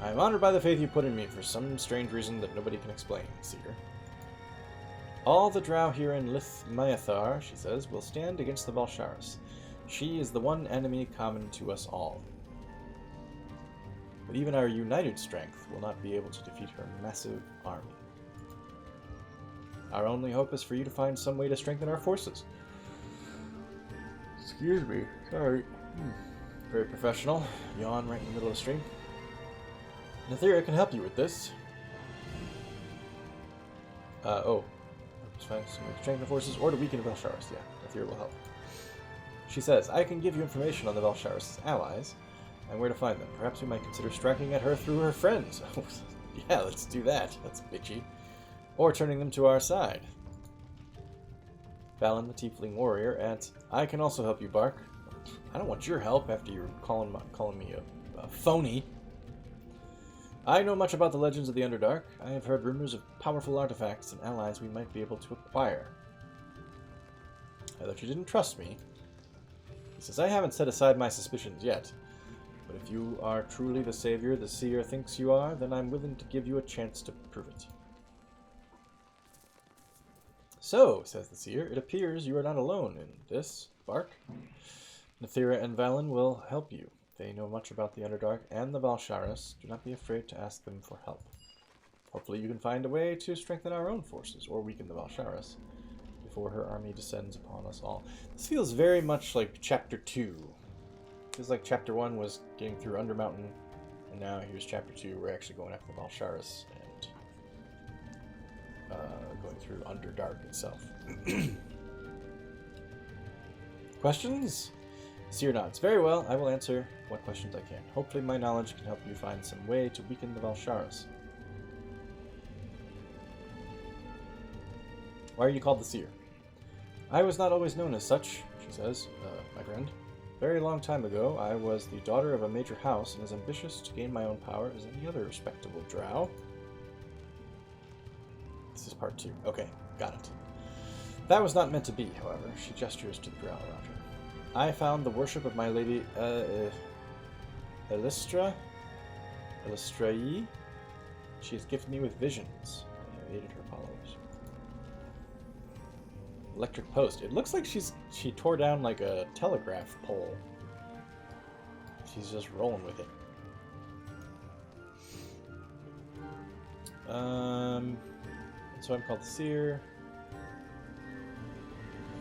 I am honored by the faith you put in me for some strange reason that nobody can explain, Seer. All the drow here in Lith-Mayathar, she says, will stand against the Valsharis. She is the one enemy common to us all. But even our united strength will not be able to defeat her massive army. Our only hope is for you to find some way to strengthen our forces. Excuse me, sorry. Very professional. Yawn right in the middle of the stream. Nethera can help you with this. Find some way to strengthen the forces or to weaken the Valsharis. Yeah, Nethera will help. She says, I can give you information on the Valsharis' allies and where to find them. Perhaps we might consider striking at her through her friends. Yeah, let's do that. That's bitchy. Or turning them to our side. Valen, the Tiefling warrior, adds, I can also help you, Bark. I don't want your help after you're calling me a phony. I know much about the legends of the Underdark. I have heard rumors of powerful artifacts and allies we might be able to acquire. I thought you didn't trust me. He says, I haven't set aside my suspicions yet. But if you are truly the savior the Seer thinks you are, then I'm willing to give you a chance to prove it. So, says the Seer, it appears you are not alone in this, Bark. Nethera and Valen will help you. They know much about the Underdark and the Valsharis. Do not be afraid to ask them for help. Hopefully you can find a way to strengthen our own forces, or weaken the Valsharis, before her army descends upon us all. This feels very much like Chapter 2. It feels like Chapter 1 was getting through Undermountain, and now here's Chapter 2. We're actually going after the Valsharis and going through Underdark itself. Questions? Seer nods. Very well, I will answer what questions I can. Hopefully my knowledge can help you find some way to weaken the Valsharis. Why are you called the Seer? I was not always known as such, she says, my friend. Very long time ago, I was the daughter of a major house and as ambitious to gain my own power as any other respectable drow. This is part 2. Okay, got it. That was not meant to be, however. She gestures to the drow around her. I found the worship of my lady, Elistra? Elistrae? She has gifted me with visions. I have aided her followers. Electric post. It looks like she tore down like a telegraph pole. She's just rolling with it. So I'm called the Seer.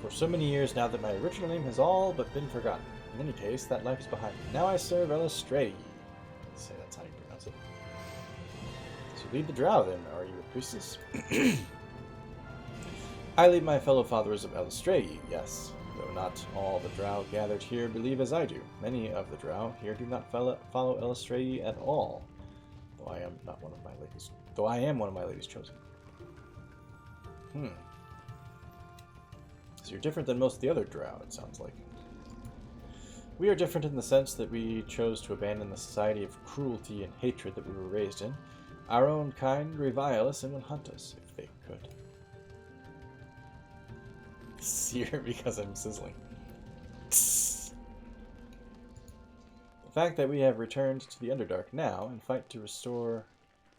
For so many years now that my original name has all but been forgotten. In any case, that life is behind me. Now I serve Elistrae. Let's say that's how you pronounce it. So lead the drow then. Are you a priestess? I lead my fellow followers of Elistrae, yes. Though not all the drow gathered here believe as I do. Many of the drow here do not follow Elistrae at all. Though I am one of my ladies chosen. So you're different than most of the other drow, it sounds like. We are different in the sense that we chose to abandon the society of cruelty and hatred that we were raised in. Our own kind revile us and will hunt us if they could. Sear because I'm sizzling. The fact that we have returned to the Underdark now and fight to restore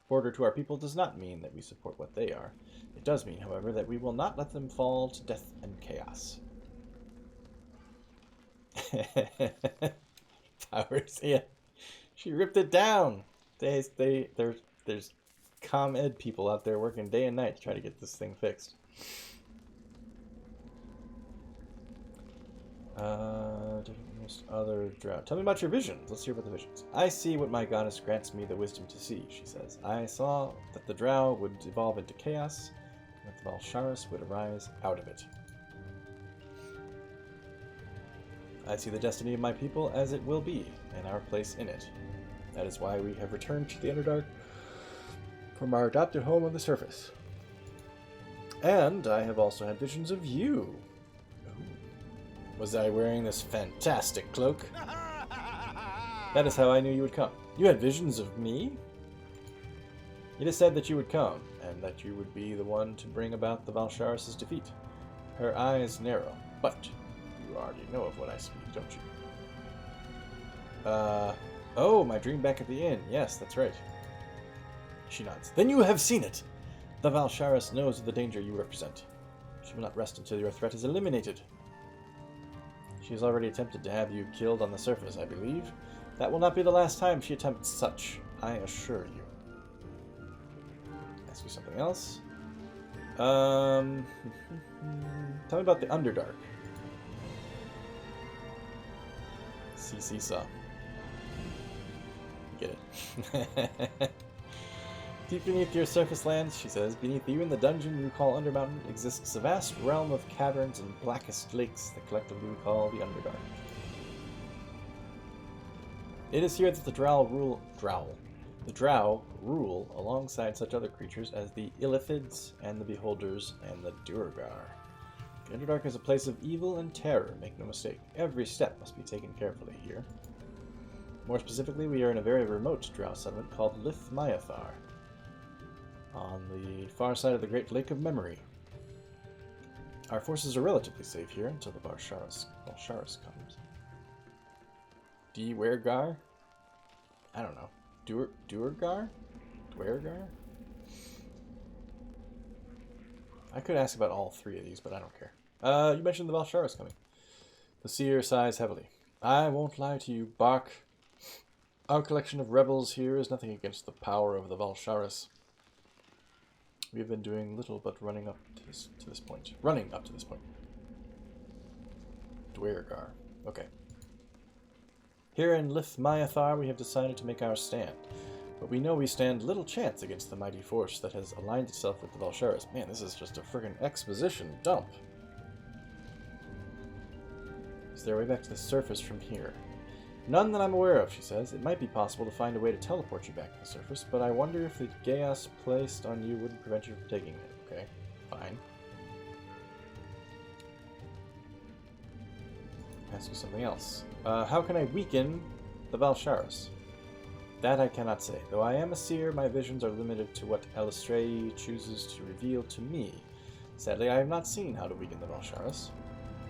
order to our people does not mean that we support what they are. It does mean, however, that we will not let them fall to death and chaos. Powers, yeah. She ripped it down. There's ComEd people out there working day and night to try to get this thing fixed. Other drought. Tell me about your visions. Let's hear about the visions. I see what my goddess grants me the wisdom to see, she says. I saw that the drow would evolve into chaos, and that the Valsharis would arise out of it. I see the destiny of my people as it will be, and our place in it. That is why we have returned to the Underdark from our adopted home on the surface. And I have also had visions of you. Was I wearing this fantastic cloak? That is how I knew you would come. You had visions of me? It is said that you would come, and that you would be the one to bring about the Valsharis' defeat. Her eyes narrow, but you already know of what I speak, don't you? Oh, my dream back at the inn. Yes, that's right. She nods. Then you have seen it! The Valsharis knows of the danger you represent. She will not rest until your threat is eliminated. She has already attempted to have you killed on the surface, I believe. That will not be the last time she attempts such, I assure you. Ask you something else. Tell me about the Underdark. CC saw. Get it. Deep beneath your surface lands, she says, beneath you in the dungeon you call Undermountain exists a vast realm of caverns and blackest lakes that collectively we call the Underdark. It is here that the drow rule alongside such other creatures as the Illithids and the Beholders and the Duergar. The Underdark is a place of evil and terror, make no mistake. Every step must be taken carefully here. More specifically, we are in a very remote drow settlement called Lithmyathar, on the far side of the Great Lake of Memory. Our forces are relatively safe here until the Valsharis comes. Duergar? I don't know. Duergar? Duergar? I could ask about all three of these, but I don't care. You mentioned the Valsharis coming. The seer sighs heavily. I won't lie to you, Bark. Our collection of rebels here is nothing against the power of the Valsharis. We have been doing little but running up to this point. Running up to this point. Duergar. Okay. Here in Lithmyathar we have decided to make our stand. But we know we stand little chance against the mighty force that has aligned itself with the Valsharis. Man, this is just a friggin' exposition dump. Is there a way back to the surface from here? None that I'm aware of, she says. It might be possible to find a way to teleport you back to the surface, but I wonder if the chaos placed on you wouldn't prevent you from taking it. Okay, fine. Ask you something else. How can I weaken the Valsharis? That I cannot say. Though I am a seer, my visions are limited to what Elistrae chooses to reveal to me. Sadly, I have not seen how to weaken the Valsharis.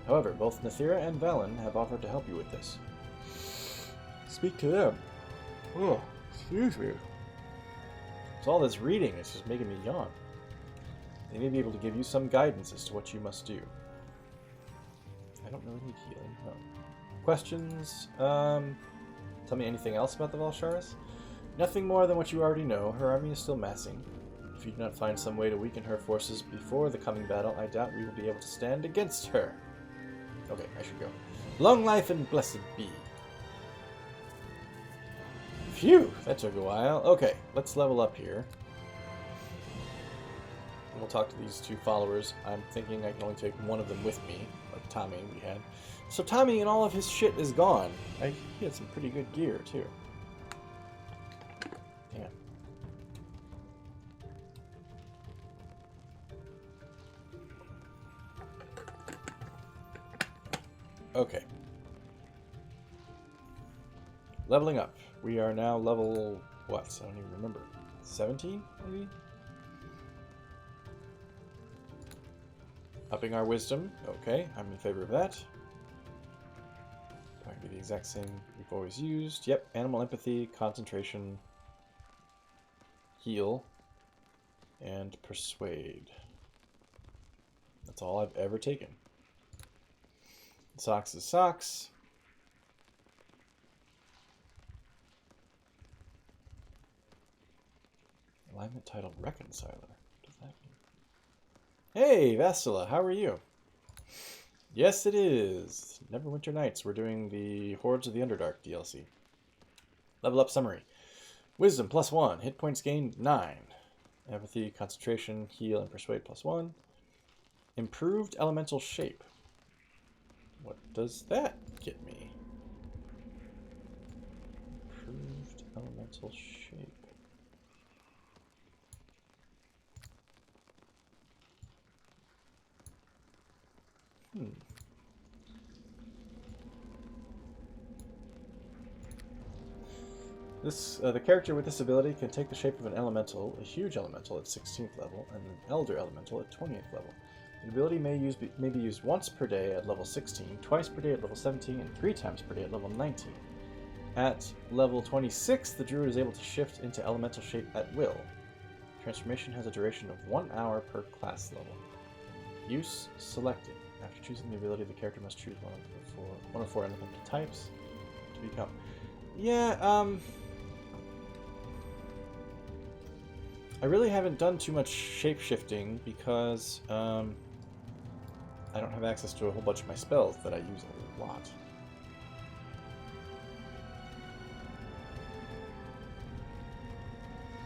However, both Nethira and Velen have offered to help you with this. Speak to them. Oh, excuse me. It's all this reading, it's just making me yawn. They may be able to give you some guidance as to what you must do. I don't really need healing, no. Questions? Tell me anything else about the Valsharis? Nothing more than what you already know. Her army is still massing. If you do not find some way to weaken her forces before the coming battle, I doubt we will be able to stand against her. Okay, I should go. Long life and blessed be. Phew, that took a while. Okay, let's level up here. And we'll talk to these two followers. I'm thinking I can only take one of them with me, like Tommy we had. So Tommy and all of his shit is gone. He had some pretty good gear, too. Damn. Okay. leveling up. We are now level, what? I don't even remember. 17, maybe? Upping our wisdom. Okay, I'm in favor of that. Probably be the exact same we've always used. Yep, animal empathy, concentration, heal, and persuade. That's all I've ever taken. Socks is socks. Alignment titled Reconciler. What does that mean? Hey, Vastila, how are you? Yes, it is. Neverwinter Nights. We're doing the Hordes of the Underdark DLC. Level up summary. Wisdom +1. Hit points gained 9. Empathy, concentration, heal, and persuade +1. Improved elemental shape. What does that get me? Improved elemental shape. The character with this ability can take the shape of an elemental, a huge elemental at 16th level, and an elder elemental at 20th level. The ability may be used once per day at level 16, twice per day at level 17, and 3 times per day at level 19. At level 26, the druid is able to shift into elemental shape at will. Transformation has a duration of 1 hour per class level. Use selected. After choosing the ability, the character must choose one of four elemental types to become. Yeah, I really haven't done too much shape-shifting because I don't have access to a whole bunch of my spells that I use a lot.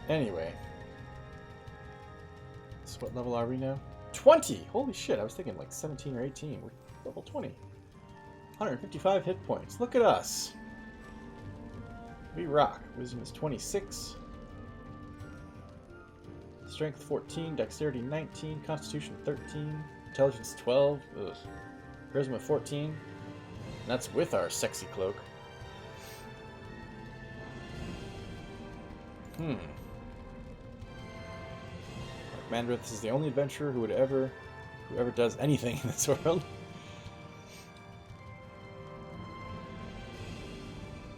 Anyway. So what level are we now? 20! Holy shit, I was thinking like 17 or 18. We're level 20. 155 hit points. Look at us. We rock. Wisdom is 26. Strength 14, Dexterity 19, Constitution 13, Intelligence 12, ugh. Charisma 14. And that's with our sexy cloak. Mark Mandrith is the only adventurer who ever does anything in this world.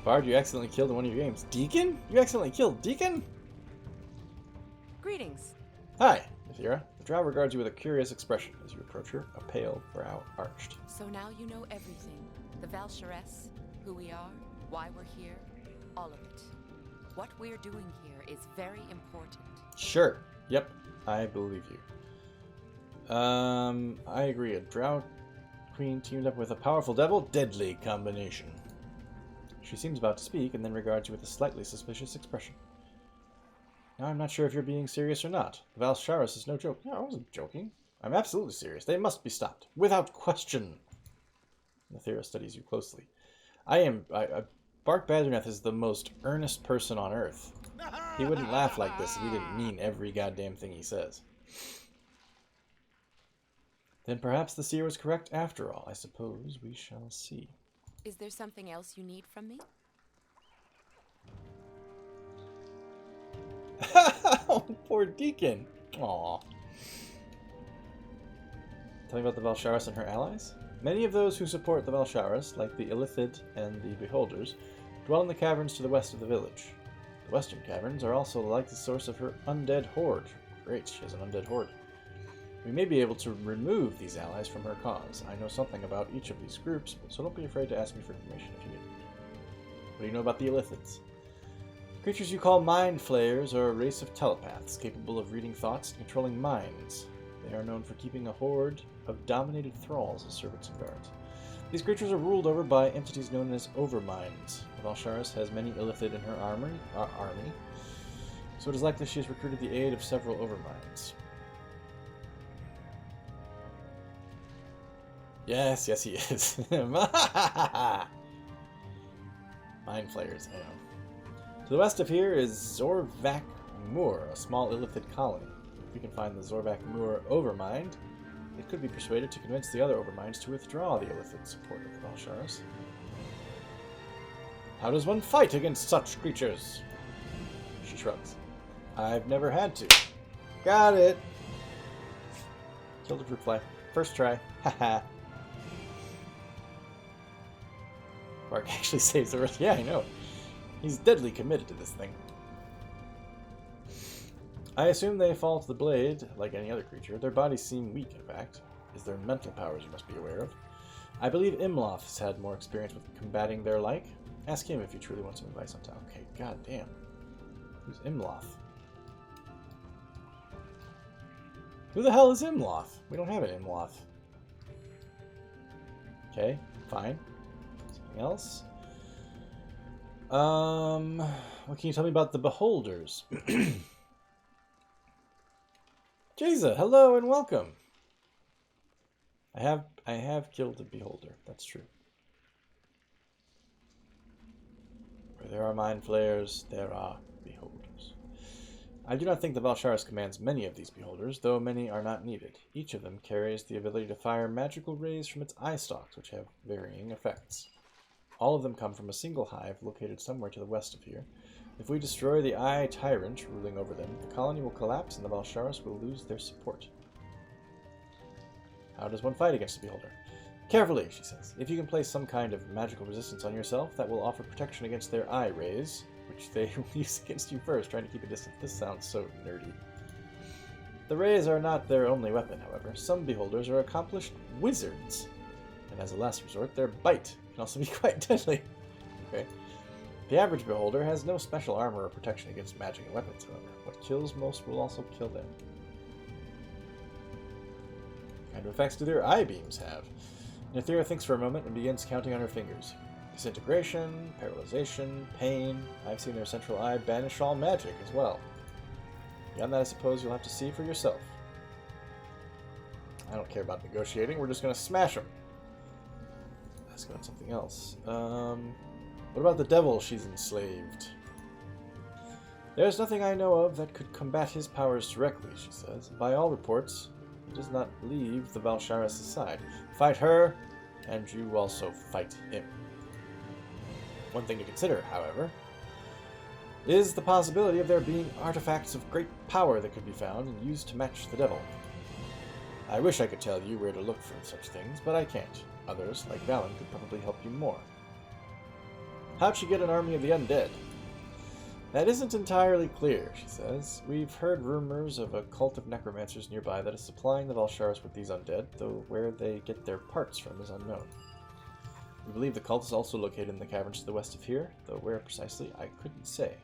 Bard, you accidentally killed in one of your games. Deacon? You accidentally killed Deacon? Greetings. Hi, Ithira. The drow regards you with a curious expression as you approach her, a pale brow arched. So now you know everything. The Valsharess, who we are, why we're here, all of it. What we're doing here is very important. Sure. Yep. I believe you. I agree. A drow queen teamed up with a powerful devil? Deadly combination. She seems about to speak and then regards you with a slightly suspicious expression. Now I'm not sure if you're being serious or not. The Valsharess is no joke. No, I wasn't joking. I'm absolutely serious. They must be stopped. Without question. Ithira studies you closely. Bark Badgernath is the most earnest person on Earth. He wouldn't laugh like this if he didn't mean every goddamn thing he says. Then perhaps the seer was correct after all. I suppose we shall see. Is there something else you need from me? Oh, poor Deacon. Aww. Tell me about the Valsharess and her allies? Many of those who support the Valsharess, like the Illithid and the Beholders, dwell in the caverns to the west of the village. The western caverns are also the likely source of her undead horde. Great, she has an undead horde. We may be able to remove these allies from her cause. I know something about each of these groups, so don't be afraid to ask me for information if you need it. What do you know about the Illithids? Creatures you call mind flayers are a race of telepaths capable of reading thoughts and controlling minds. They are known for keeping a horde of dominated thralls as servants and guards. These creatures are ruled over by entities known as overminds. The Valsharess has many Illithid in her army, so it is likely she has recruited the aid of several overminds. Yes, he is. Mind flayers, I know. To the west of here is Zorvak Moor, a small Illithid colony. If we can find the Zorvak Moor overmind, it could be persuaded to convince the other overminds to withdraw the Illithid support of the Valsharess. How does one fight against such creatures? She shrugs. I've never had to. Got it. Killed a fruit fly. First try. Haha. Bark actually saves the rest. Yeah, I know. He's deadly committed to this thing. I assume they fall to the blade like any other creature. Their bodies seem weak, in fact. It's their mental powers you must be aware of. I believe Imloth has had more experience with combating their like. Ask him if you truly want some advice on top. Okay, goddamn. Who's Imloth? Who the hell is Imloth? We don't have an Imloth. Okay, fine. Something else? What can you tell me about the Beholders? Jaza, hello and welcome. I have killed a Beholder, that's true. Where there are mind flayers, there are Beholders. I do not think the Valsharis commands many of these Beholders, though many are not needed. Each of them carries the ability to fire magical rays from its eye stalks, which have varying effects. All of them come from a single hive located somewhere to the west of here. If we destroy the Eye Tyrant ruling over them, the colony will collapse and the Valsharis will lose their support. How does one fight against a Beholder? Carefully, she says. If you can place some kind of magical resistance on yourself, that will offer protection against their eye rays, which they will use against you first, trying to keep a distance. This sounds so nerdy. The rays are not their only weapon, however. Some Beholders are accomplished wizards, and as a last resort, their bite can also be quite deadly. Okay. The average Beholder has no special armor or protection against magic and weapons, however. What kills most will also kill them. What kind of effects do their eye beams have? Nathira thinks for a moment and begins counting on her fingers. Disintegration, paralyzation, pain. I've seen their central eye banish all magic as well. Beyond that, I suppose you'll have to see for yourself. I don't care about negotiating. We're just going to smash them. Let's go on something else. What about the devil she's enslaved? There's nothing I know of that could combat his powers directly, she says. By all reports, he does not leave the Valsharis' side. Fight her, and you also fight him. One thing to consider, however, is the possibility of there being artifacts of great power that could be found and used to match the devil. I wish I could tell you where to look for such things, but I can't. Others, like Valen, could probably help you more. How'd she get an army of the undead? That isn't entirely clear, she says. We've heard rumors of a cult of necromancers nearby that is supplying the Valsharis with these undead, though where they get their parts from is unknown. We believe the cult is also located in the caverns to the west of here, though where precisely I couldn't say.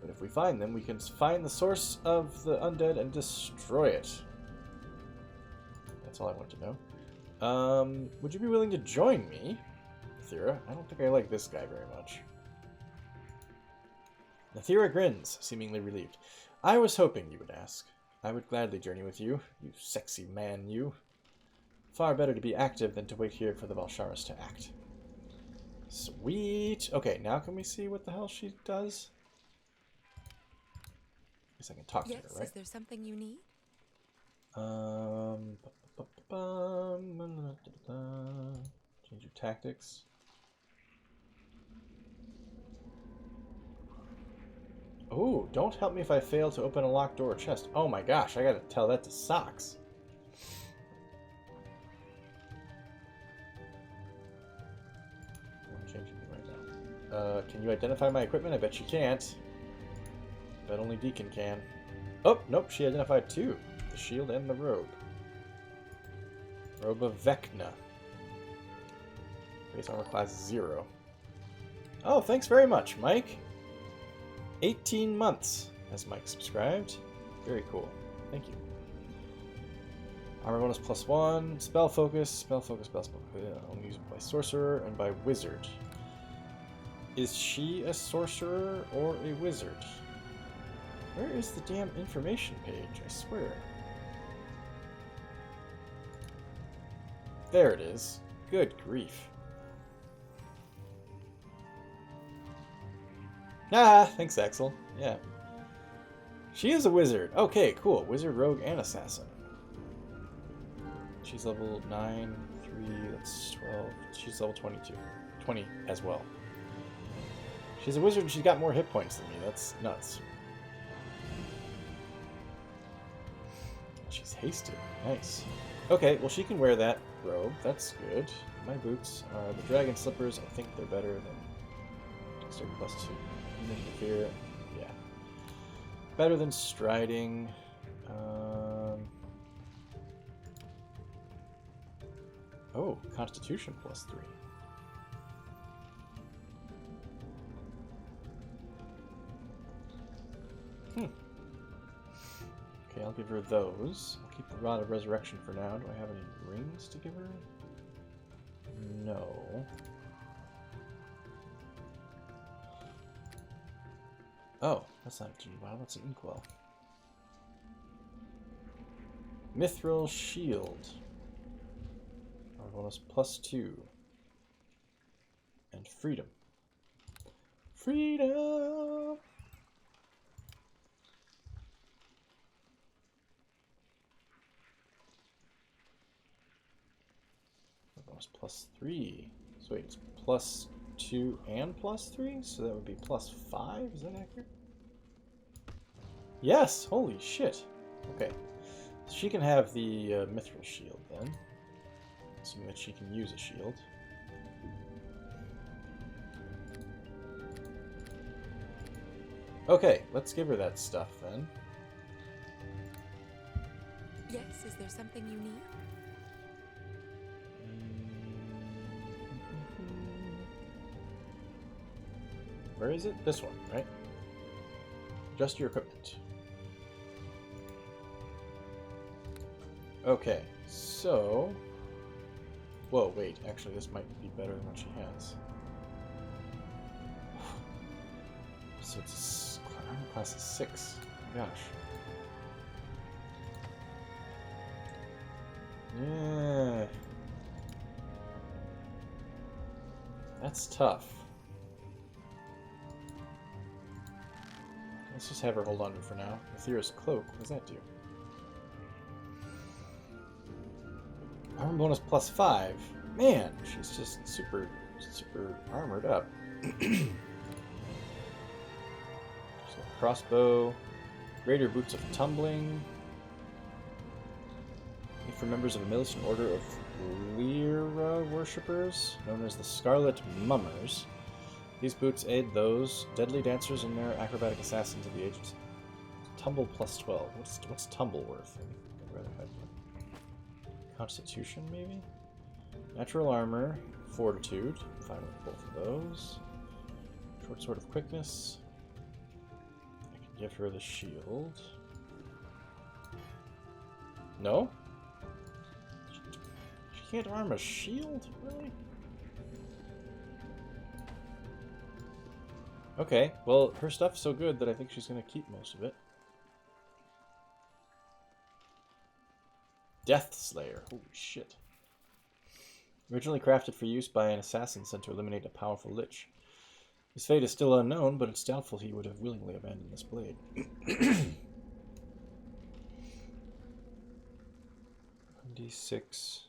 But if we find them, we can find the source of the undead and destroy it. That's all I want to know. Would you be willing to join me? Nathira, I don't think I like this guy very much. Nathira grins, seemingly relieved. I was hoping you would ask. I would gladly journey with you, you sexy man, you. Far better to be active than to wait here for the Valsharis to act. Sweet! Okay, now can we see what the hell she does? Guess I can talk to her, right? Is there something you need? Change your tactics. Ooh, don't help me if I fail to open a locked door or chest. Oh my gosh, I gotta tell that to Socks. I'm changing it right now. Can you identify my equipment? I bet you can't. Bet only Deacon can. Oh, nope, she identified two. The shield and the robe. Robe of Vecna. Base armor class 0. Oh, thanks very much, Mike. 18 months has Mike subscribed. Very cool. Thank you. Armor bonus +1. Spell focus. Spell focus. Only used by sorcerer and by wizard. Is she a sorcerer or a wizard? Where is the damn information page? I swear. There it is. Good grief. Ah, thanks, Axel. Yeah. She is a wizard. Okay, cool. Wizard, rogue, and assassin. She's level 9, 3, that's 12. She's level 22. 20 as well. She's a wizard and she's got more hit points than me. That's nuts. She's hasted. Nice. Okay, well she can wear that robe. That's good. My boots are the dragon slippers. I think they're better than Dexterity +2. Interfere. Yeah. Better than striding. Oh, Constitution +3. Okay, I'll give her those. I'll keep the Rod of Resurrection for now. Do I have any rings to give her? No. Oh, that's not a G. Wow, that's an Inkwell. Mithril Shield. Our bonus +2. And Freedom. Freedom! +3. So wait, it's +2 and +3? So that would be +5? Is that accurate? Yes! Holy shit! Okay. So she can have the Mithril Shield then. Assuming that she can use a shield. Okay, let's give her that stuff then. Yes, is there something you need? Where is it? This one, right? Just your equipment. Okay, so... Whoa, wait, actually this might be better than what she has. So it's armor class is 6. Oh my gosh. Yeah. That's tough. Let's just have her hold on to it for now. Aetheria's Cloak, what does that do? Armor bonus +5. Man, she's just super armored up. She's got crossbow, Raider Boots of Tumbling. Made for members of a militant order of Lyra worshippers, known as the Scarlet Mummers. These boots aid those deadly dancers and their acrobatic assassins of the ages. Tumble +12. What's tumble worth? I'd rather have Constitution, maybe? Natural armor, fortitude. Fine with both of those. Short sword of quickness. I can give her the shield. No? She can't arm a shield? Really? Okay, well, her stuff's so good that I think she's going to keep most of it. Death Slayer. Holy shit. Originally crafted for use by an assassin sent to eliminate a powerful lich. His fate is still unknown, but it's doubtful he would have willingly abandoned this blade. D6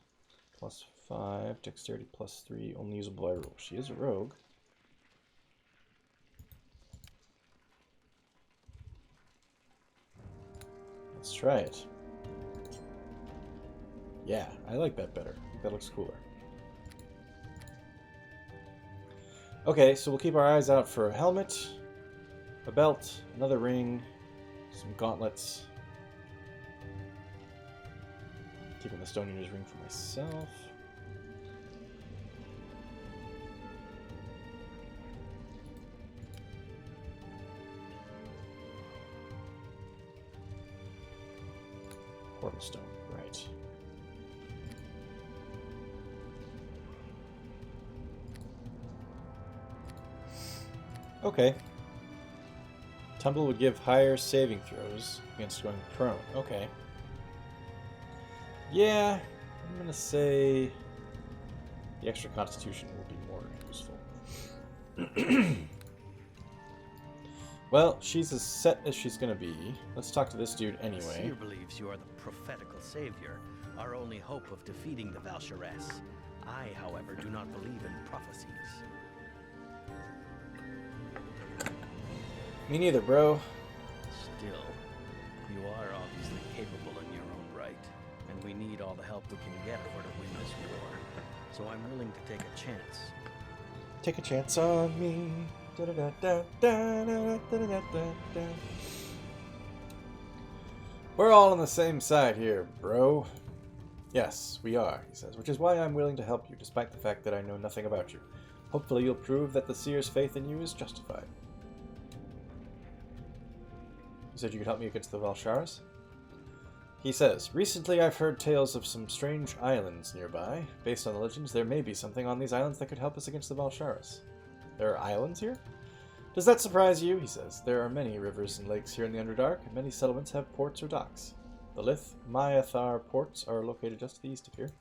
+5, dexterity +3, only usable by rogue. She is a rogue. Let's try it. Yeah, I like that better. I think that looks cooler. Okay, so we'll keep our eyes out for a helmet, a belt, another ring, some gauntlets. Keeping the Stone Eater's ring for myself. Portal Stone, right. Okay. Tumble would give higher saving throws against going prone. Okay. Yeah, I'm gonna say the extra constitution will be more useful. Well, she's as set as she's gonna be. Let's talk to this dude anyway. Seer believes you are the prophetical savior, our only hope of defeating the Val'Sharess. I, however, do not believe in prophecies. Me neither, bro. Still, you are obviously capable in your own right, and we need all the help we can get if we're to win this war. So I'm willing to take a chance. Take a chance on me. Da-da-da-da-da-da-da-da-da-da. We're all on the same side here, bro. Yes, we are, he says, which is why I'm willing to help you, despite the fact that I know nothing about you. Hopefully you'll prove that the Seer's faith in you is justified. You said you could help me against the Valsharis? He says, recently I've heard tales of some strange islands nearby. Based on the legends, there may be something on these islands that could help us against the Valsharis. There are islands here? Does that surprise you? He says. There are many rivers and lakes here in the Underdark, and many settlements have ports or docks. The Lith Myathar ports are located just to the east of here.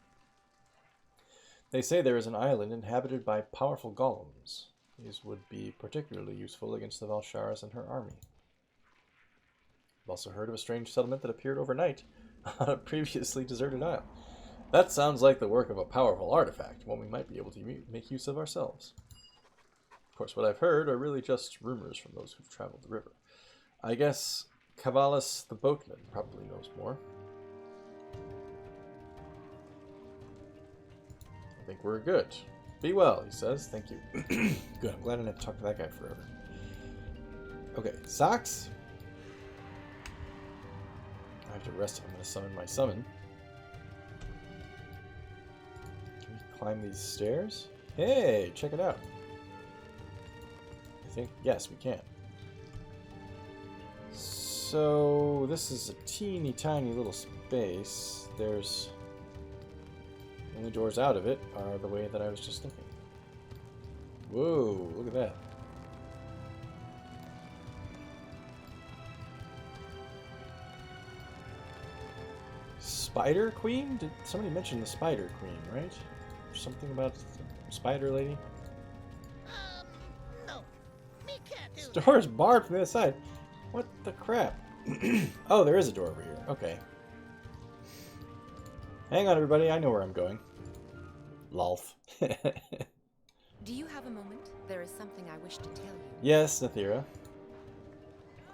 They say there is an island inhabited by powerful golems. These would be particularly useful against the Valsharis and her army. I've also heard of a strange settlement that appeared overnight on a previously deserted isle. That sounds like the work of a powerful artifact, one we might be able to make use of ourselves. Of course, what I've heard are really just rumors from those who've traveled the river. I guess Cavalis the boatman probably knows more. I think we're good. Be well, he says. Thank you. Good, I'm glad I didn't have to talk to that guy forever. Okay, socks. I have to rest if I'm going to summon my summon. Can we climb these stairs? Hey, check it out. I think, yes, we can. So, this is a teeny tiny little space. There's... the only doors out of it are the way that I was just looking. Whoa, look at that. Spider Queen? Did somebody mention the Spider Queen, right? Or something about the Spider Lady? No. Me can't do This door is barred from the other side. What the crap? Oh, there is a door over here. Okay. Hang on, everybody. I know where I'm going. Lolf. Do you have a moment? There is something I wish to tell you. Yes, Nathira.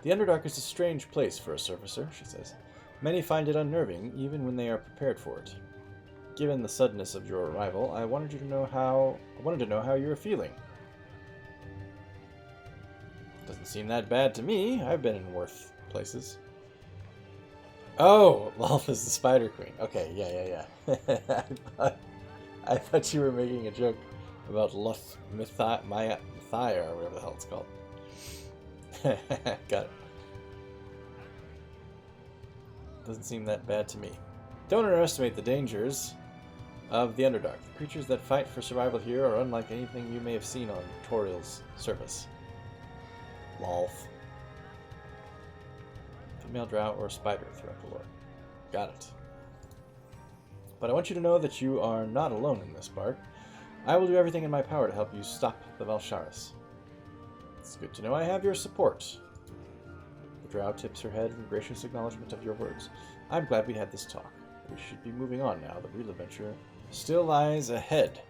The Underdark is a strange place for a surfacer, she says. Many find it unnerving, even when they are prepared for it. Given the suddenness of your arrival, I wanted to know how you were feeling. Doesn't seem that bad to me. I've been in worse places. Oh, Lolf is the Spider Queen. Okay, yeah. I thought you were making a joke about Luth Mythia, or whatever the hell it's called. Got it. Doesn't seem that bad to me. Don't underestimate the dangers of the Underdark. The creatures that fight for survival here are unlike anything you may have seen on Toriel's surface. Lolf. Female drow or spider throughout the lore. Got it. But I want you to know that you are not alone in this part. I will do everything in my power to help you stop the Valsharis. It's good to know I have your support. The drow tips her head in gracious acknowledgement of your words. I'm glad we had this talk. We should be moving on now. The real adventure still lies ahead.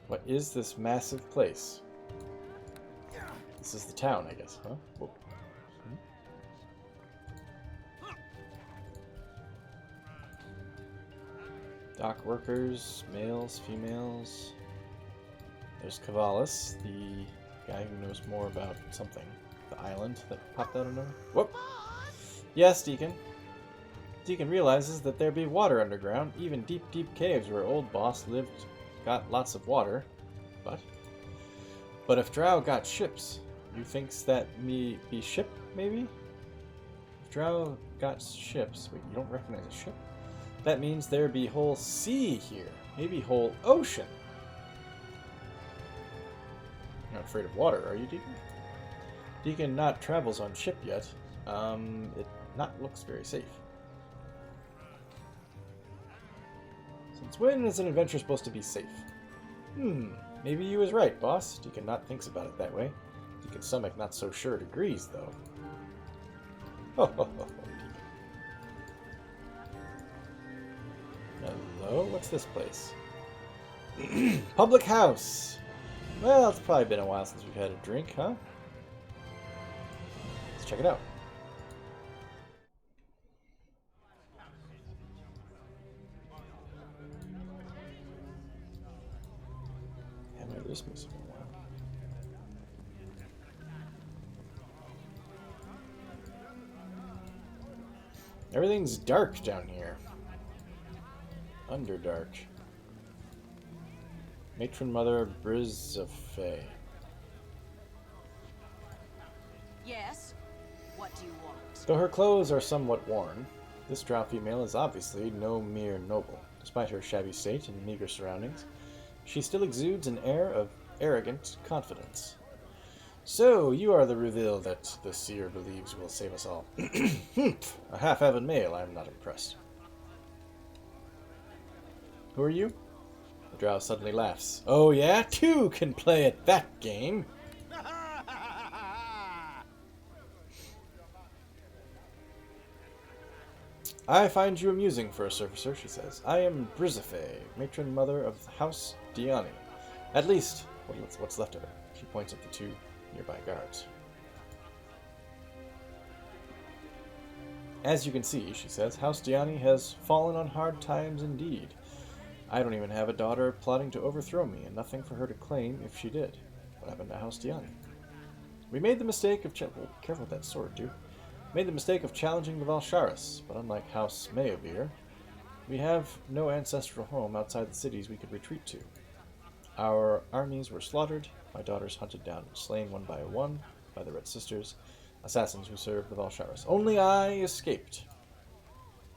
What is this massive place? This is the town, I guess, huh? Whoa. Dock workers, males, females. There's Cavalis, the guy who knows more about something. The island that popped out of nowhere. Whoop! Yes, Deacon. Deacon realizes that there be water underground, even deep, deep caves where old boss lived got lots of water. But if drow got ships, you thinks that me be ship, maybe? If drow got ships, wait, you don't recognize a ship? That means there be whole sea here, maybe whole ocean. You're not afraid of water, are you, Deacon? Deacon not travels on ship yet. It not looks very safe. Since when is an adventure supposed to be safe? Maybe you was right, boss. Deacon not thinks about it that way. Deacon's stomach not so sure it agrees, though. Deacon. Hello? What's this place? Public house! Well, it's probably been a while since we've had a drink, huh? Let's check it out. Haven't heard this music in a while. Everything's dark down here. Underdark. Matron Mother Brizofe. Yes? What do you want? Though her clothes are somewhat worn, this drow female is obviously no mere noble. Despite her shabby state and meager surroundings, she still exudes an air of arrogant confidence. So, you are the reveal that the seer believes will save us all. A half-avid male, I am not impressed. Who are you? The drow suddenly laughs. Oh yeah? Two can play at that game! I find you amusing for a surfacer, she says. I am Brizofe, matron mother of House Diani. At least, what's left of it. She points at the two nearby guards. As you can see, she says, House Diani has fallen on hard times indeed. I don't even have a daughter plotting to overthrow me, and nothing for her to claim if she did. What happened to House Diani? We made the mistake of careful with that sword, dude. Made the mistake of challenging the Valsharis, but unlike House Meovir, we have no ancestral home outside the cities we could retreat to. Our armies were slaughtered, my daughters hunted down and slain one by the Red Sisters, assassins who served the Valsharis. Only I escaped.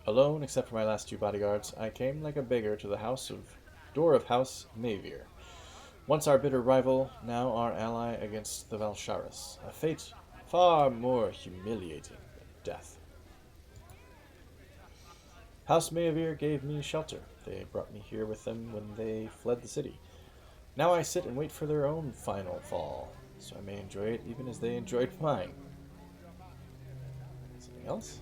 Alone, except for my last two bodyguards, I came like a beggar to the door of House Meovir. Once our bitter rival, now our ally against the Valsharis. A fate far more humiliating than death. House Meovir gave me shelter. They brought me here with them when they fled the city. Now I sit and wait for their own final fall, so I may enjoy it even as they enjoyed mine. Something else?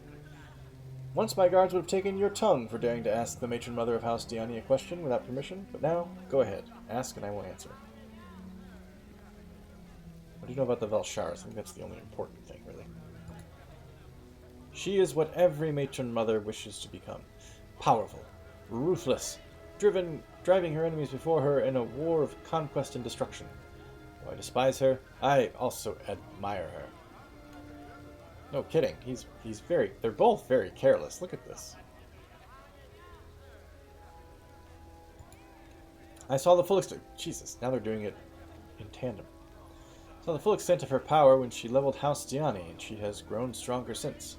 Once my guards would have taken your tongue for daring to ask the matron mother of House Diani a question without permission, but now, go ahead. Ask and I won't answer. What do you know about the Valsharis? I think that's the only important thing, really. She is what every matron mother wishes to become. Powerful, ruthless, driving her enemies before her in a war of conquest and destruction. Though I despise her, I also admire her. No kidding. They're both very careless. Look at this. I saw the full extent. Jesus, now they're doing it in tandem. Saw the full extent of her power when she leveled House Diani, and she has grown stronger since.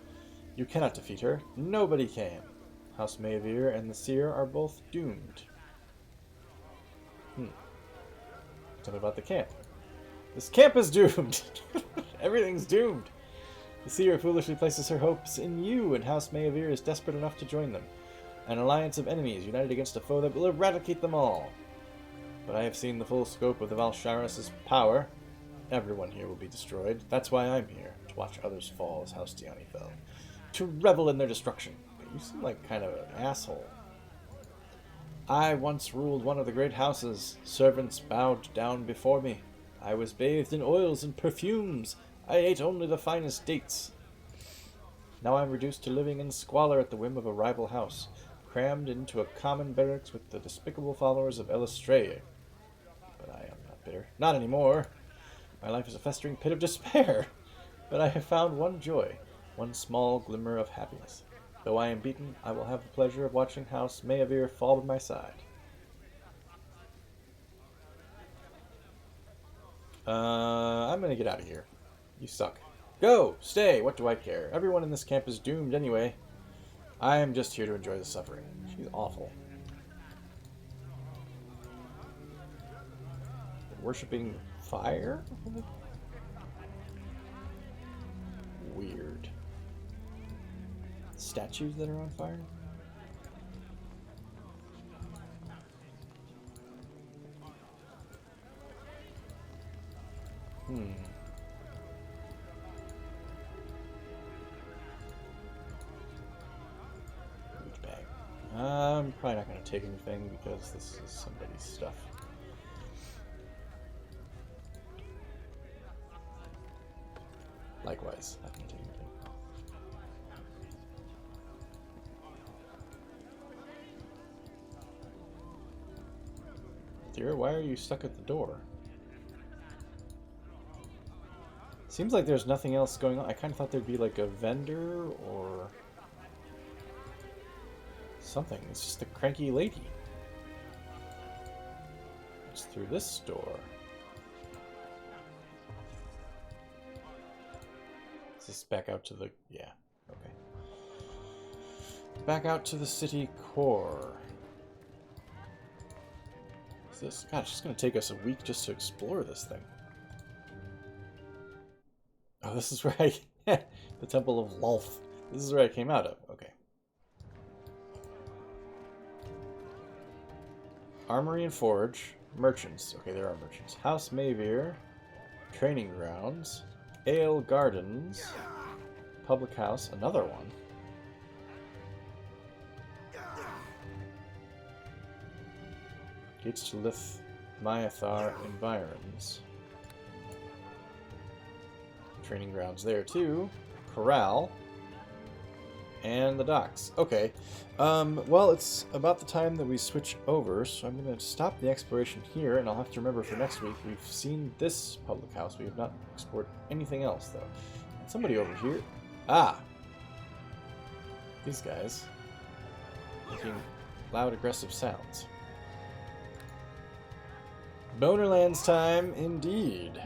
You cannot defeat her. Nobody can. House Meovir and the Seer are both doomed. Tell me about the camp. This camp is doomed. Everything's doomed. The Seer foolishly places her hopes in you, and House Meovir is desperate enough to join them. An alliance of enemies united against a foe that will eradicate them all. But I have seen the full scope of the Valsharis' power. Everyone here will be destroyed. That's why I'm here, to watch others fall as House Diani fell. To revel in their destruction. You seem like kind of an asshole. I once ruled one of the great houses. Servants bowed down before me. I was bathed in oils and perfumes. I ate only the finest dates. Now I'm reduced to living in squalor at the whim of a rival house, crammed into a common barracks with the despicable followers of Elistreye. But I am not bitter. Not anymore. My life is a festering pit of despair. But I have found one joy, one small glimmer of happiness. Though I am beaten, I will have the pleasure of watching House Meovir fall by my side. I'm gonna get out of here. You suck. Go! Stay! What do I care? Everyone in this camp is doomed anyway. I am just here to enjoy the suffering. She's awful. Worshipping fire? Weird. Statues that are on fire? Huge bag. I'm probably not going to take anything because this is somebody's stuff. Likewise. Nothing to do. Dear, why are you stuck at the door? Seems like there's nothing else going on. I kind of thought there'd be like a vendor or something. It's just a cranky lady. It's through this door. Is this back out to the... yeah, okay. Back out to the city core. Is this... God, it's just going to take us a week just to explore this thing. Oh, this is where I... the Temple of Lolth. This is where I came out of. Okay. Armory and Forge. Merchants. Okay, there are merchants. House Mavir. Training grounds. Ale Gardens. Public house. Another one. Gates to Lith Myathar Environs. Training grounds there too. Corral. And the docks. Okay. Well, it's about the time that we switch over, so I'm going to stop the exploration here, and I'll have to remember for next week. We've seen this public house. We have not explored anything else, though. And somebody over here. Ah! These guys. Making loud, aggressive sounds. Bonerlands time, indeed.